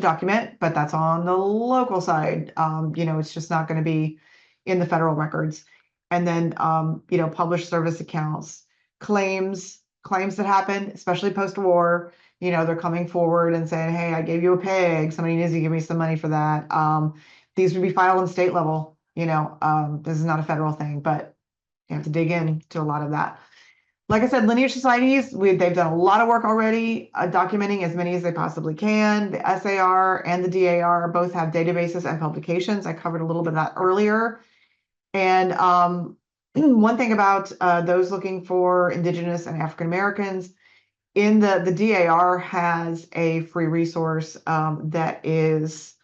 document, but that's on the local side. It's just not going to be in the federal records. And then, published service accounts, claims that happen, especially post-war. They're coming forward and saying, hey, I gave you a pig. Somebody needs to give me some money for that. These would be filed on state level. This is not a federal thing, but you have to dig into a lot of that. Like I said, lineage societies, they've done a lot of work already, documenting as many as they possibly can. The SAR and the DAR both have databases and publications. I covered a little bit of that earlier. And one thing about those looking for Indigenous and African Americans, in the DAR has a free resource that is,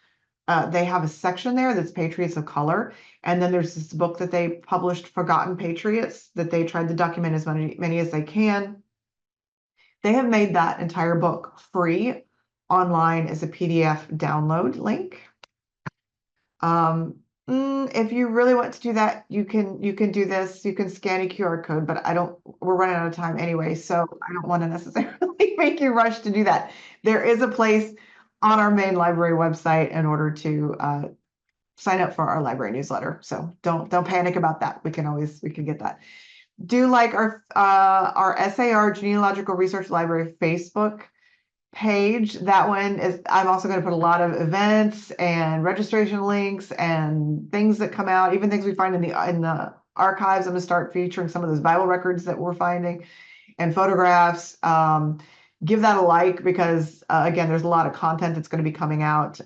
they have a section there that's Patriots of Color. And then there's this book that they published, Forgotten Patriots, that they tried to document as many as they can. They have made that entire book free online as a PDF download link. If you really want to do that, you can do this. You can scan a QR code, but we're running out of time anyway, so I don't want to necessarily make you rush to do that. There is a place on our main library website in order to sign up for our library newsletter. So don't panic about that. We can get that. Do like our SAR Genealogical Research Library Facebook page. That one is, I'm also going to put a lot of events and registration links and things that come out, even things we find in the archives. I'm going to start featuring some of those Bible records that we're finding and photographs. Give that a like because again, there's a lot of content that's going to be coming out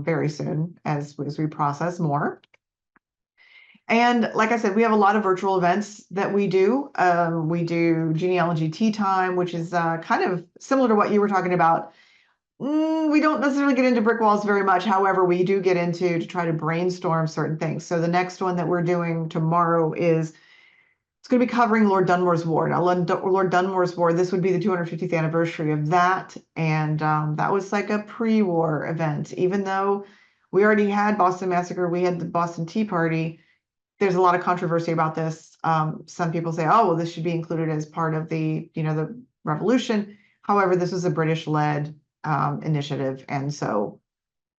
very soon as we process more. And like I said, we have a lot of virtual events that we do. We do Genealogy Tea Time, which is kind of similar to what you were talking about. We don't necessarily get into brick walls very much. However, we do get into to try to brainstorm certain things. So the next one that we're doing tomorrow is, it's going to be covering Lord Dunmore's War. Now, Lord Dunmore's War, this would be the 250th anniversary of that. And that was like a pre-war event. Even though we already had Boston Massacre, we had the Boston Tea Party, there's a lot of controversy about this. Some people say, oh, well, this should be included as part of the, the revolution. However, this was a British-led initiative, and so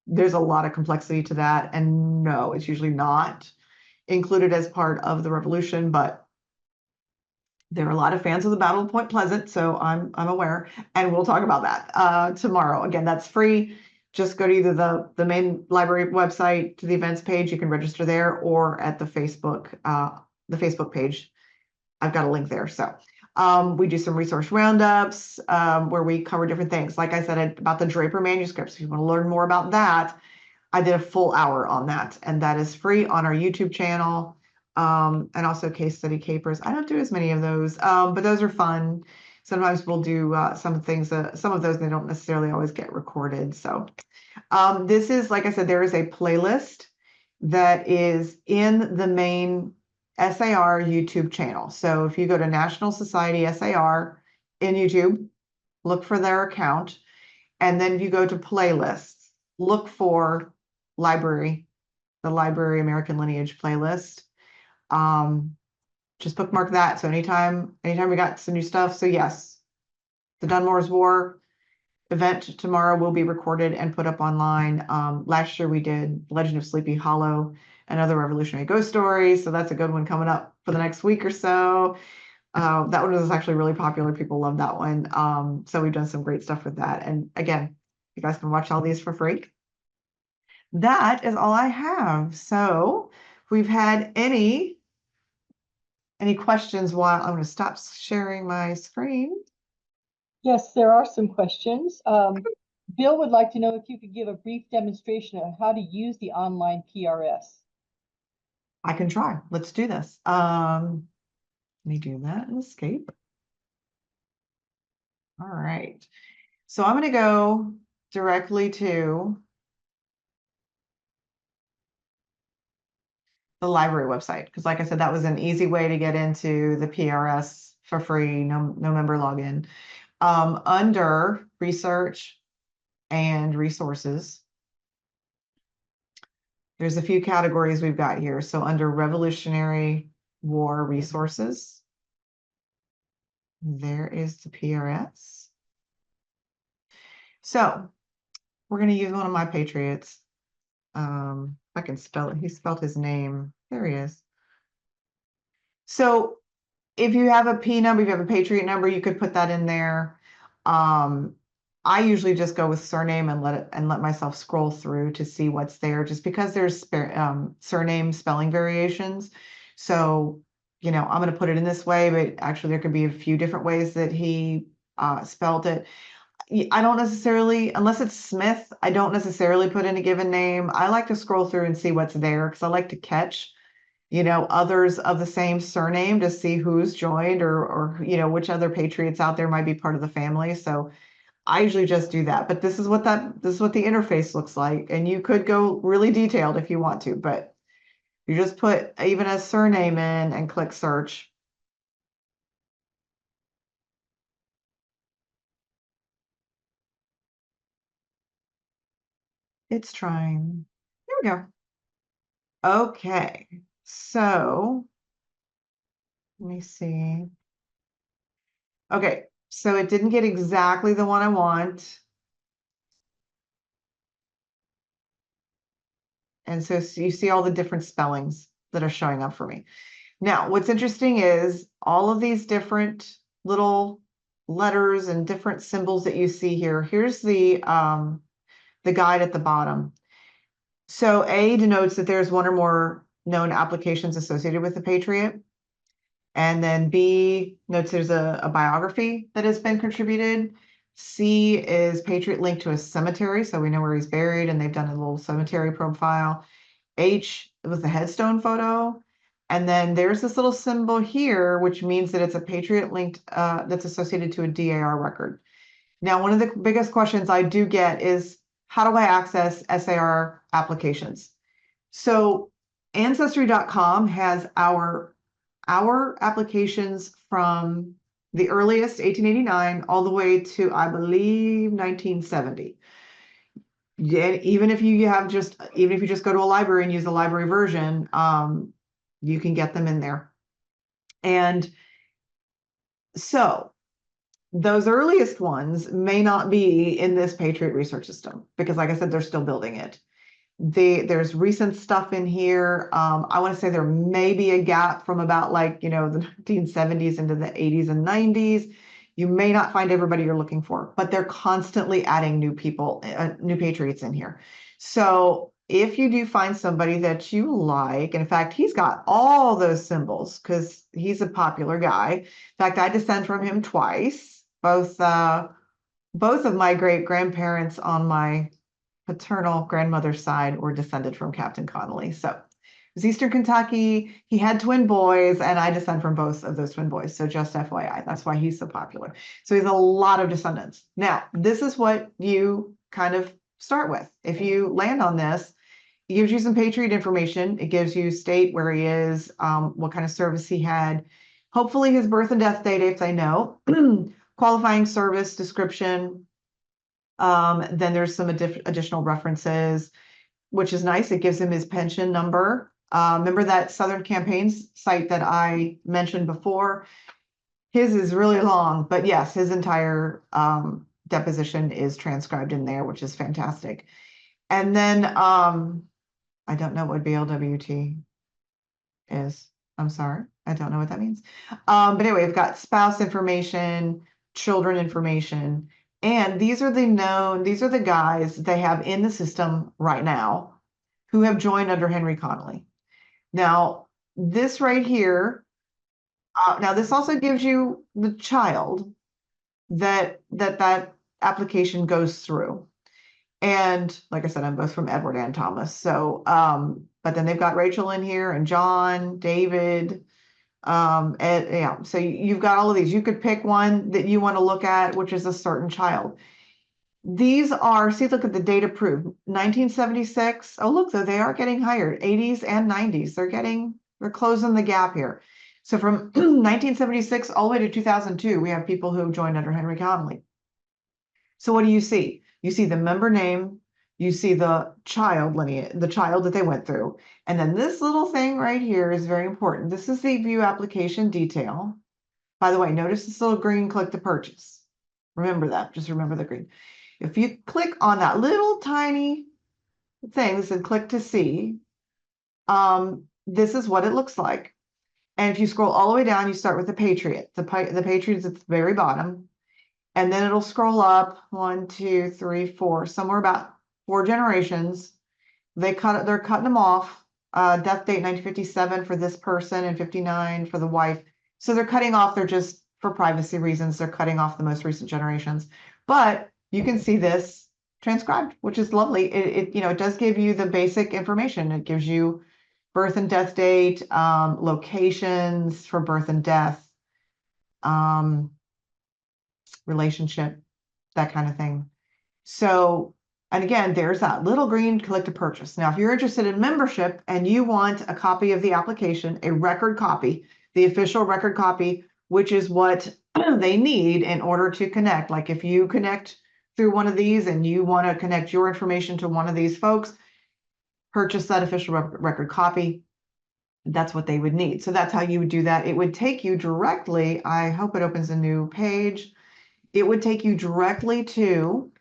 there's a lot of complexity to that. And no, it's usually not included as part of the revolution, but there are a lot of fans of the Battle of Point Pleasant, so I'm aware, and we'll talk about that tomorrow. Again, that's free. Just go to either the main library website to the events page. You can register there, or at the Facebook page. I've got a link there. So we do some resource roundups where we cover different things. Like I said about the Draper manuscripts, if you want to learn more about that, I did a full hour on that, and that is free on our YouTube channel. And also case study capers. I don't do as many of those, but those are fun. Sometimes we'll do some things, some of those they don't necessarily always get recorded. So this is, like I said, there is a playlist that is in the main SAR YouTube channel. So if you go to National Society SAR in YouTube, look for their account, and then if you go to playlists, look for library, the Library American Lineage playlist. Just bookmark that. So anytime we got some new stuff. So yes, the Dunmore's War event tomorrow will be recorded and put up online. Last year we did Legend of Sleepy Hollow and other Revolutionary Ghost Stories. So that's a good one coming up for the next week or so. That one was actually really popular. People love that one. So we've done some great stuff with that. And again, you guys can watch all these for free. That is all I have. So if we've had any questions while I'm going to stop sharing my screen. Yes, there are some questions. Bill would like to know if you could give a brief demonstration of how to use the online PRS. I can try. Let's do this. Let me do that and escape. All right. So I'm going to go directly to the library website, because like I said, that was an easy way to get into the PRS for free, no member login. Under research and resources, there's a few categories we've got here. So under Revolutionary War resources, there is the PRS. So we're going to use one of my patriots. I can spell it. He spelled his name. There he is. So if you have a P number, if you have a Patriot number, you could put that in there. I usually just go with surname and let myself scroll through to see what's there, just because there's surname spelling variations. So, I'm going to put it in this way, but actually there could be a few different ways that he spelled it. I don't necessarily, unless it's Smith, I don't necessarily put in a given name. I like to scroll through and see what's there, because I like to catch, others of the same surname to see who's joined or which other patriots out there might be part of the family. So I usually just do that, but this is what the interface looks like. And you could go really detailed if you want to, but you just put even a surname in and click search. It's trying. There we go. Okay, so let me see. Okay, so it didn't get exactly the one I want. And so you see all the different spellings that are showing up for me. Now, what's interesting is all of these different little letters and different symbols that you see here. Here's the guide at the bottom. So A denotes that there's one or more known applications associated with the Patriot. And then B notes there's a biography that has been contributed. C is Patriot linked to a cemetery, so we know where he's buried, and they've done a little cemetery profile. H was the headstone photo. And then there's this little symbol here, which means that it's a Patriot linked that's associated to a DAR record. Now, one of the biggest questions I do get is, how do I access SAR applications? So Ancestry.com has our applications from the earliest 1889 all the way to, I believe, 1970. Yeah, even if you just go to a library and use the library version, you can get them in there. And so those earliest ones may not be in this Patriot research system because, like I said, they're still building it. There's recent stuff in here. I want to say there may be a gap from about like, the 1970s into the 80s and 90s. You may not find everybody you're looking for, but they're constantly adding new people, new Patriots in here. So if you do find somebody that you like, and in fact, he's got all those symbols because he's a popular guy. In fact, I descend from him twice. Both of my great grandparents on my paternal grandmother's side were descended from Captain Connolly. So it was Eastern Kentucky. He had twin boys, and I descend from both of those twin boys. So just FYI, that's why he's so popular. So he has a lot of descendants. Now, this is what you kind of start with. If you land on this, it gives you some Patriot information. It gives you state where he is, what kind of service he had, hopefully his birth and death date, if they know, qualifying service description. Then there's some additional references, which is nice. It gives him his pension number. Remember that Southern Campaigns site that I mentioned before? His is really long, but yes, his entire deposition is transcribed in there, which is fantastic. And then I don't know what BLWT is. I'm sorry. I don't know what that means. But anyway, we've got spouse information, children information. And these are the guys they have in the system right now who have joined under Henry Connolly. Now, this right here, now this also gives you the child that application goes through. And like I said, I'm both from Edward and Thomas. So, but then they've got Rachel in here and John, David, and yeah, so you've got all of these. You could pick one that you want to look at, which is a certain child. These are, see, look at the date approved, 1976. Oh, look, though, they are getting higher, 80s and 90s. They're closing the gap here. So from 1976 all the way to 2002, we have people who have joined under Henry Connolly. So what do you see? You see the member name, you see the child lineage, the child that they went through. And then this little thing right here is very important. This is the view application detail. By the way, notice this little green click to purchase. Remember that, just remember the green. If you click on that little tiny thing that said click to see, this is what it looks like. And if you scroll all the way down, you start with the Patriot. The Patriot is at the very bottom. And then it'll scroll up 1, 2, 3, 4, somewhere about 4 generations. They're cutting them off. Death date 1957 for this person and 59 for the wife. So they're cutting off, they're just for privacy reasons, they're cutting off the most recent generations. But you can see this transcribed, which is lovely. It does give you the basic information. It gives you birth and death date, locations for birth and death, relationship, that kind of thing. So, and again, there's that little green click to purchase. Now, if you're interested in membership and you want a copy of the application, a record copy, the official record copy, which is what they need in order to connect. Like if you connect through one of these and you want to connect your information to one of these folks, purchase that official record copy. That's what they would need. So that's how you would do that. It would take you directly, I hope it opens a new page. It would take you directly to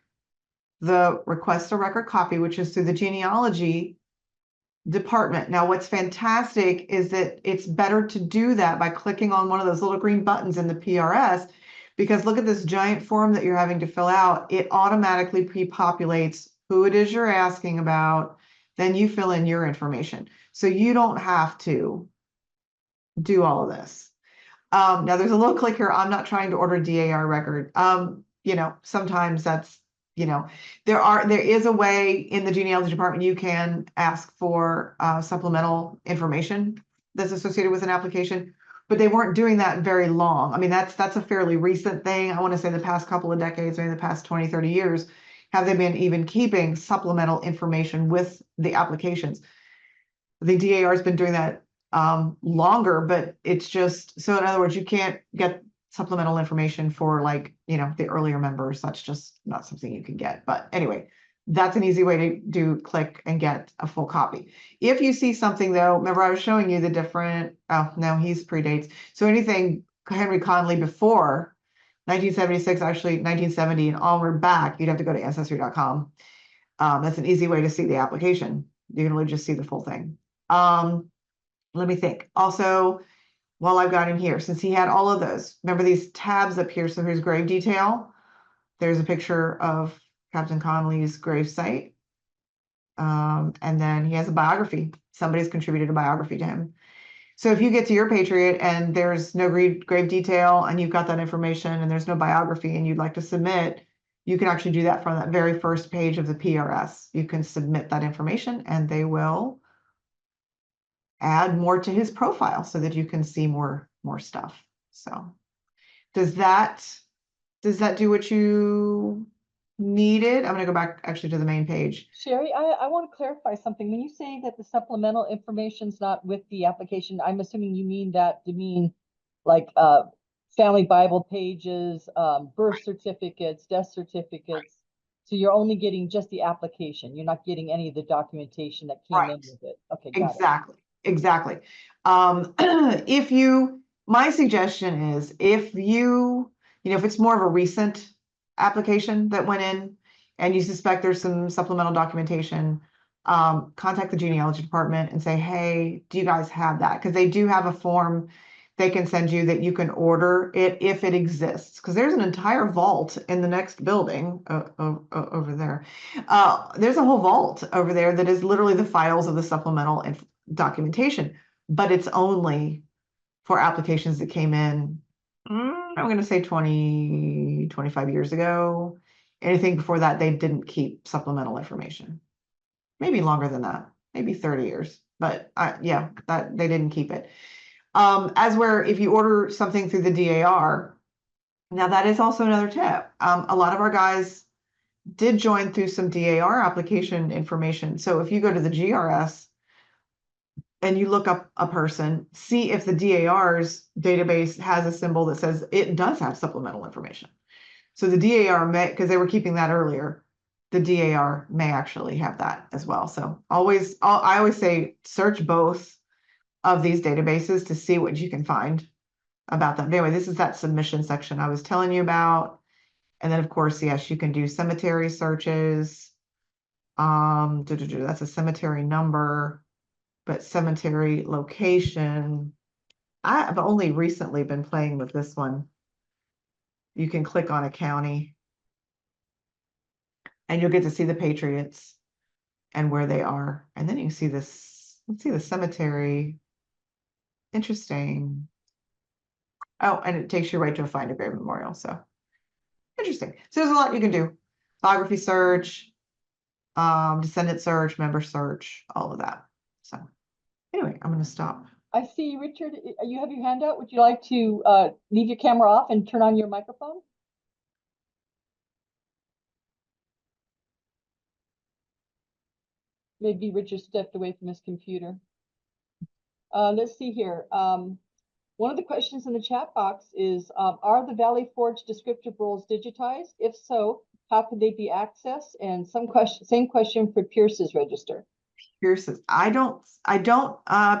the request a record copy, which is through the genealogy department. Now, what's fantastic is that it's better to do that by clicking on one of those little green buttons in the PRS, because look at this giant form that you're having to fill out. It automatically pre-populates who it is you're asking about. Then you fill in your information. So you don't have to do all of this. Now there's a little click here. I'm not trying to order a DAR record. Sometimes that's, there is a way in the genealogy department you can ask for supplemental information that's associated with an application, but they weren't doing that very long. I mean, that's a fairly recent thing. I want to say the past couple of decades, maybe the past 20, 30 years, have they been even keeping supplemental information with the applications. The DAR has been doing that longer, but it's just, so in other words, you can't get supplemental information for the earlier members. That's just not something you can get. But anyway, that's an easy way to do click and get a full copy. If you see something though, remember I was showing you the different, oh no, he's predates. So anything Henry Connolly before 1976, actually 1970 and onward back, you'd have to go to ancestry.com. That's an easy way to see the application. You can really just see the full thing. Let me think. Also, while I've got him here, since he had all of those, remember these tabs up here? So here's grave detail. There's a picture of Captain Connolly's grave site. And then he has a biography. Somebody's contributed a biography to him. So if you get to your Patriot and there's no grave detail and you've got that information and there's no biography and you'd like to submit, you can actually do that from that very first page of the PRS. You can submit that information and they will add more to his profile so that you can see more stuff. So does that do what you needed? I'm going to go back actually to the main page. Sherry, I want to clarify something. When you say that the supplemental information's not with the application, I'm assuming you mean that to mean like family Bible pages, birth certificates, death certificates. So you're only getting just the application. You're not getting any of the documentation that came in with it. Okay, got it. Exactly. My suggestion is if if it's more of a recent application that went in and you suspect there's some supplemental documentation, contact the genealogy department and say, hey, do you guys have that? Because they do have a form they can send you that you can order it if it exists. Because there's an entire vault in the next building over there. There's a whole vault over there that is literally the files of the supplemental documentation, but it's only for applications that came in, I'm going to say 20, 25 years ago. Anything before that, they didn't keep supplemental information. Maybe longer than that, maybe 30 years, but yeah, that they didn't keep it. As where if you order something through the DAR, now that is also another tip. A lot of our guys did join through some DAR application information. So if you go to the GRS and you look up a person, see if the DAR's database has a symbol that says it does have supplemental information. So the DAR may, because they were keeping that earlier, the DAR may actually have that as well. So I always say search both of these databases to see what you can find about them. Anyway, this is that submission section I was telling you about. And then of course, yes, you can do cemetery searches. That's a cemetery number, but cemetery location. I've only recently been playing with this one. You can click on a county and you'll get to see the Patriots and where they are. And then you can see this, let's see the cemetery. Interesting. Oh, and it takes you right to a Find a Grave Memorial. So interesting. So there's a lot you can do. Biography search, descendant search, member search, all of that. So anyway, I'm going to stop. I see, Richard, you have your hand out. Would you like to leave your camera off and turn on your microphone? Maybe Richard stepped away from his computer. Let's see here. One of the questions in the chat box is, are the Valley Forge descriptive rolls digitized? If so, how could they be accessed? And same question for Pierce's register. Pierce's,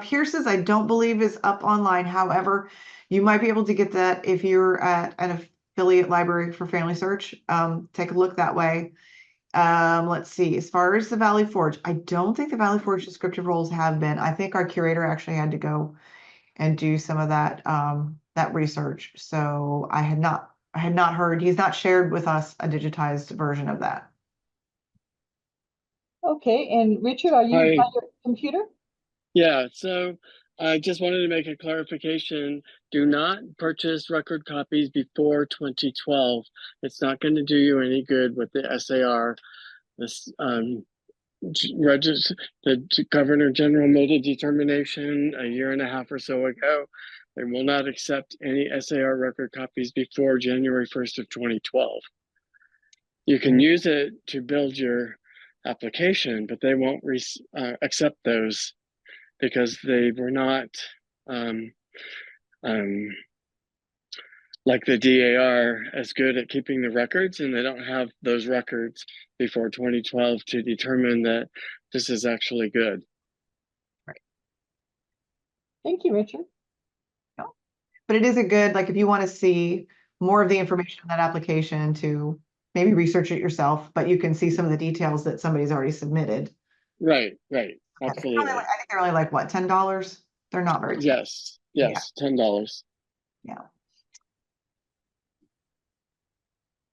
Pierce's, I don't believe is up online. However, you might be able to get that if you're at an affiliate library for Family Search. Take a look that way. Let's see, as far as the Valley Forge, I don't think the Valley Forge descriptive roles have been. I think our curator actually had to go and do some of that that research. So I had not heard, he's not shared with us a digitized version of that. Okay, and Richard, are you by your computer? Yeah, so I just wanted to make a clarification. Do not purchase record copies before 2012. It's not going to do you any good with the SAR. This the Governor General made a determination a year and a half or so ago. They will not accept any SAR record copies before January 1st of 2012. You can use it to build your application, but they won't accept those because they were not like the DAR as good at keeping the records, and they don't have those records before 2012 to determine that this is actually good. Right. Thank you, Richard. But it is a good, like if you want to see more of the information in that application to maybe research it yourself, but you can see some of the details that somebody's already submitted. Right, Yeah, they're probably absolutely. I think they're only like, what, $10? They're not very expensive. Yes, $10. Yeah.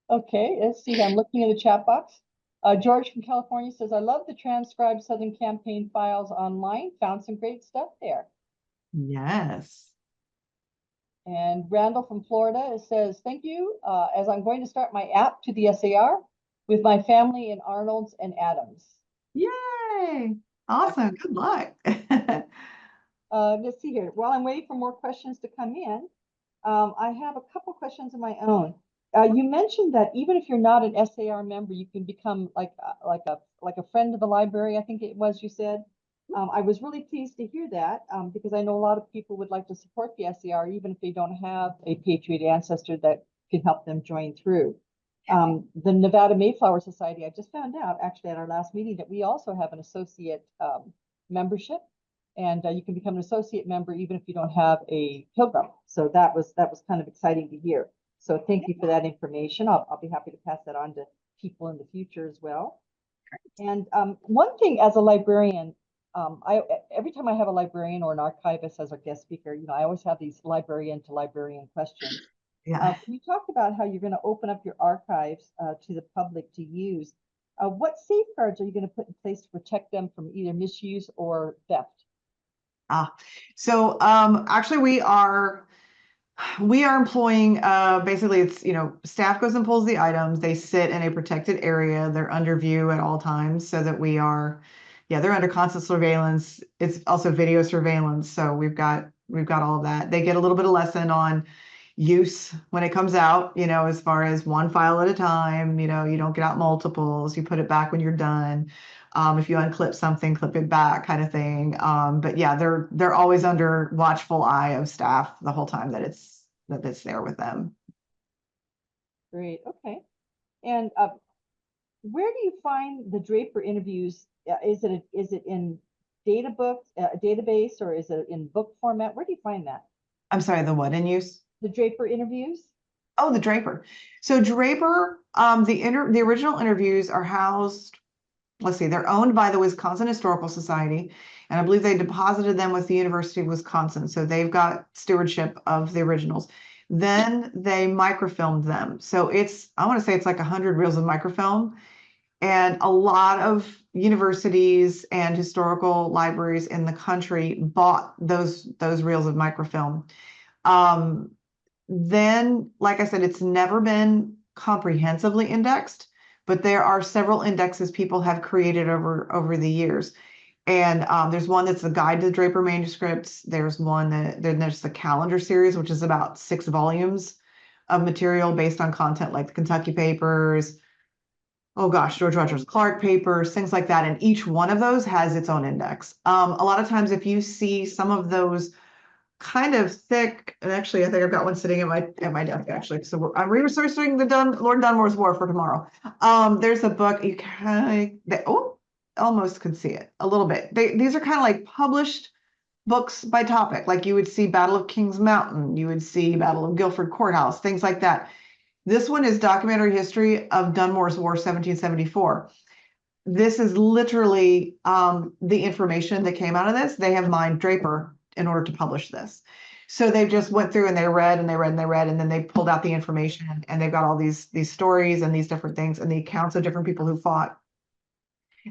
Okay, let's see here. I'm looking in the chat box. George from California says, I love the transcribed Southern Campaign files online. Found some great stuff there. Yes. And Randall from Florida says, thank you, as I'm going to start my app to the SAR with my family in Arnold's and Adams. Yay. Awesome. Good luck. Let's see here. While I'm waiting for more questions to come in, I have a couple questions of my own. You mentioned that even if you're not an SAR member, you can become like a friend of the library, I think it was you said. I was really pleased to hear that because I know a lot of people would like to support the SAR even if they don't have a Patriot ancestor that can help them join through. The Nevada Mayflower Society, I just found out actually at our last meeting that we also have an associate membership, and you can become an associate member even if you don't have a pilgrim. So that was kind of exciting to hear. So thank you for that information. I'll be happy to pass that on to people in the future as well. And one thing as a librarian, every time I have a librarian or an archivist as our guest speaker, I always have these librarian to librarian questions. Yeah. You talked about how you're going to open up your archives to the public to use. What safeguards are you going to put in place to protect them from either misuse or theft? So actually we are employing basically it's staff goes and pulls the items. They sit in a protected area. They're under view at all times so that they're under constant surveillance. It's also video surveillance. So we've got all of that. They get a little bit of lesson on use when it comes out, as far as one file at a time. You don't get out multiples. You put it back when you're done. If you unclip something, clip it back, kind of thing. But yeah, they're always under watchful eye of staff the whole time that it's there with them. Great. Okay. And where do you find the Draper interviews? Is it in database, or is it in book format? Where do you find that? I'm sorry, the what in use? The Draper interviews? Oh, the Draper. So Draper, the original interviews are housed. Let's see, they're owned by the Wisconsin Historical Society, and I believe they deposited them with the University of Wisconsin. So they've got stewardship of the originals. Then they microfilmed them. So I want to say it's like 100 reels of microfilm. And a lot of universities and historical libraries in the country bought those reels of microfilm. Then, like I said, it's never been comprehensively indexed, but there are several indexes people have created over the years. And there's one that's the Guide to the Draper Manuscripts. There's there's the Calendar series, which is about 6 volumes of material based on content like the Kentucky Papers, George Rogers Clark papers, things like that. And each one of those has its own index. A lot of times if you see some of those kind of thick, and actually I think I've got one sitting at my desk actually. So I'm researching the Lord Dunmore's War for tomorrow. There's a book you almost could see it a little bit. These are kind of like published books by topic, like you would see Battle of Kings Mountain, you would see Battle of Guilford Courthouse, things like that. This one is Documentary History of Dunmore's War, 1774. This is literally the information that came out of this. They have mined Draper in order to publish this. So they just went through and they read and they read and they read, and then they pulled out the information, and they've got all these stories and these different things and the accounts of different people who fought,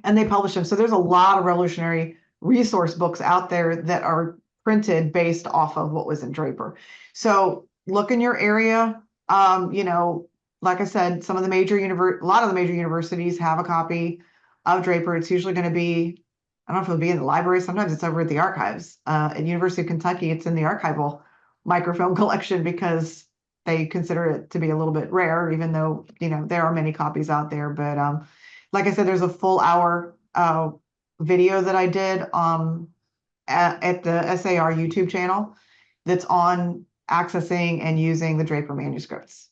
and they publish them. So there's a lot of Revolutionary resource books out there that are printed based off of what was in Draper. So look in your area. Like I said, a lot of the major universities have a copy of Draper. It's usually going to be, I don't know if it'll be in the library. Sometimes it's over at the archives. At University of Kentucky, it's in the archival microfilm collection because they consider it to be a little bit rare, even though, there are many copies out there. But like I said, there's a full hour video that I did at the SAR YouTube channel that's on accessing and using the Draper manuscripts.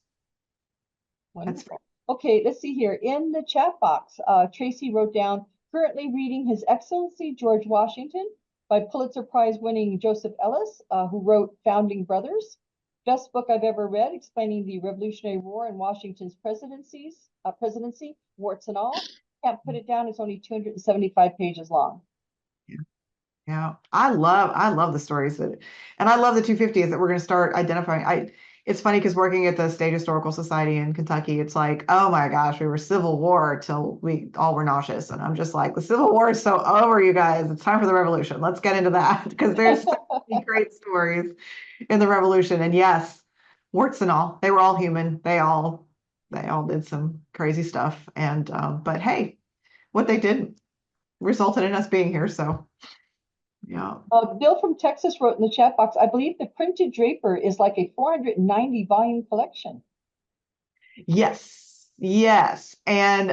Wonderful. Okay, let's see here. In the chat box, Tracy wrote down, currently reading His Excellency George Washington by Pulitzer Prize winning Joseph Ellis, who wrote Founding Brothers. Best book I've ever read, explaining the Revolutionary War and Washington's presidency, warts and all. Can't put it down. It's only 275 pages long. Yeah, I love the stories and I love the 250s that we're going to start identifying. It's funny because working at the State Historical Society in Kentucky, it's like, oh my gosh, we were Civil War till we all were nauseous. And I'm just like, the Civil War is so over, you guys. It's time for the Revolution. Let's get into that because there's so many great stories in the Revolution. And yes, warts and all, they were all human. They all did some crazy stuff. And but hey, what they did resulted in us being here. So yeah. Bill from Texas wrote in the chat box, I believe the printed Draper is like a 490 volume collection. Yes, yes. And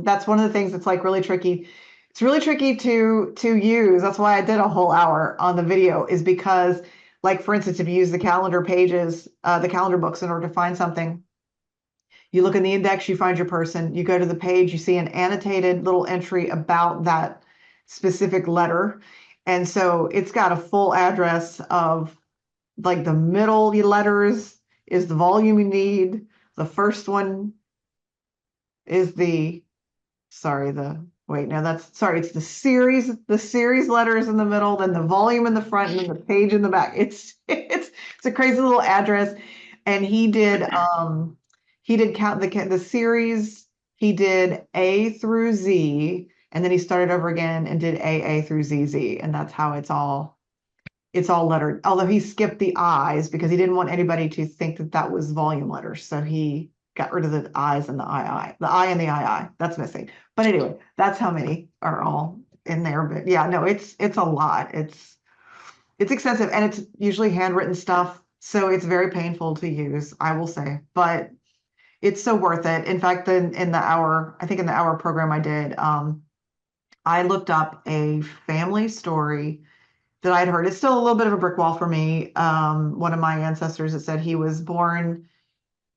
that's one of the things that's like really tricky. It's really tricky to use. That's why I did a whole hour on the video, is because, like, for instance, if you use the calendar pages, the calendar books in order to find something, you look in the index, you find your person, you go to the page, you see an annotated little entry about that specific letter. And so it's got a full address of, like, the middle letters is the volume you need. The first one is it's the series letters in the middle, then the volume in the front, and then the page in the back. It's a crazy little address. And he did count the series. He did A through Z, and then he started over again and did AA through ZZ, and that's how it's all lettered. Although he skipped the I's because he didn't want anybody to think that that was volume letters, so he got rid of the I's and the II. The I and the II, that's missing. But anyway, that's how many are all in there. But yeah, no, it's a lot. It's extensive, and it's usually handwritten stuff, so it's very painful to use, I will say. But it's so worth it. In fact, in the hour program I did, I looked up a family story that I'd heard. It's still a little bit of a brick wall for me. One of my ancestors that said he was born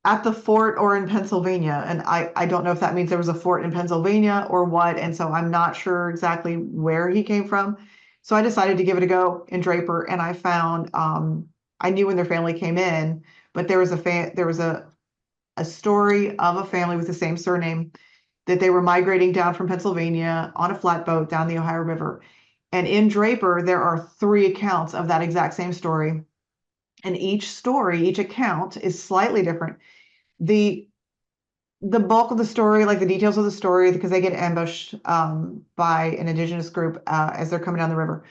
at the fort or in Pennsylvania. And I don't know if that means there was a fort in Pennsylvania or what. And so I'm not sure exactly where he came from. So I decided to give it a go in Draper. And I found, I knew when their family came in, but there was a story of a family with the same surname, that they were migrating down from Pennsylvania on a flatboat down the Ohio River. And in Draper, there are 3 accounts of that exact same story. And each account is slightly different. The bulk of the story, like the details of the story, because they get ambushed by an indigenous group as they're coming down the river,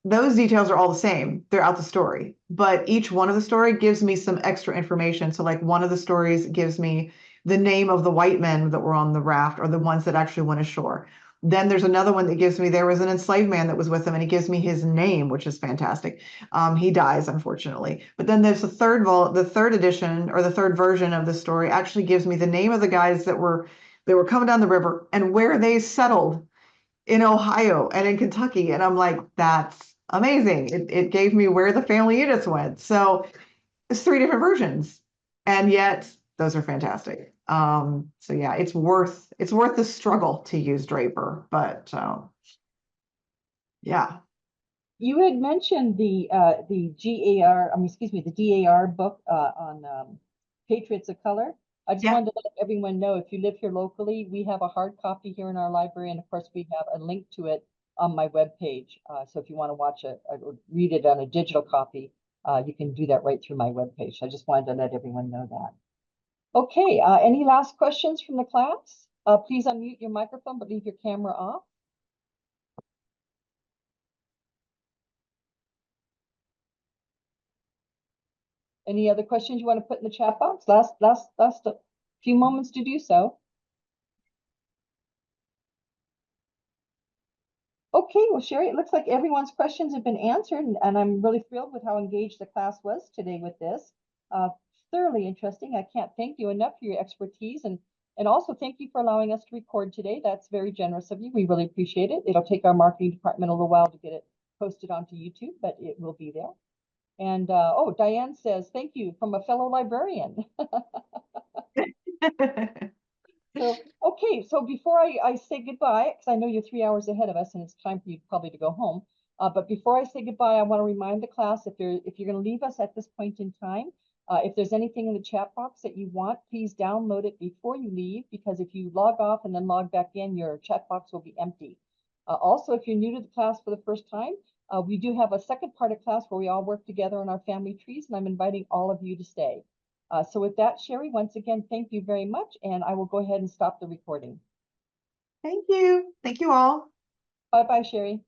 those details are all the same throughout the story. But each one of the story gives me some extra information. So like one of the stories gives me the name of the white men that were on the raft, or the ones that actually went ashore. Then there's another one that gives me, there was an enslaved man that was with him, and he gives me his name, which is fantastic. He dies, unfortunately. But then there's the third edition, or the third version of the story actually gives me the name of the guys that were coming down the river and where they settled in Ohio and in Kentucky. And I'm like, that's amazing. It gave me where the family units went. So it's 3 different versions, and yet those are fantastic. So yeah, it's worth the struggle to use Draper, but yeah. You had mentioned the DAR book on Patriots of Color. I just wanted to let everyone know, if you live here locally, we have a hard copy here in our library, and of course we have a link to it on my webpage. So if you want to watch it or read it on a digital copy, you can do that right through my webpage. I just wanted to let everyone know that. Okay, any last questions from the class? Please unmute your microphone, but leave your camera off. Any other questions you want to put in the chat box? Last a few moments to do so. Okay, well, Sherry, it looks like everyone's questions have been answered, and I'm really thrilled with how engaged the class was today with this. Thoroughly interesting. I can't thank you enough for your expertise, and also thank you for allowing us to record today. That's very generous of you. We really appreciate it. It'll take our marketing department a little while to get it posted onto YouTube, but it will be there. And oh, Diane says, thank you from a fellow librarian. So, okay, so before I say goodbye, because I know you're 3 hours ahead of us and it's time for you probably to go home, But before I say goodbye, I want to remind the class, if you're going to leave us at this point in time, if there's anything in the chat box that you want, please download it before you leave, because if you log off and then log back in, your chat box will be empty. Also, if you're new to the class for the first time, we do have a second part of class where we all work together on our family trees, and I'm inviting all of you to stay. So with that, Sherry, once again, thank you very much, and I will go ahead and stop the recording. Thank you. Thank you all. Bye-bye, Sherry.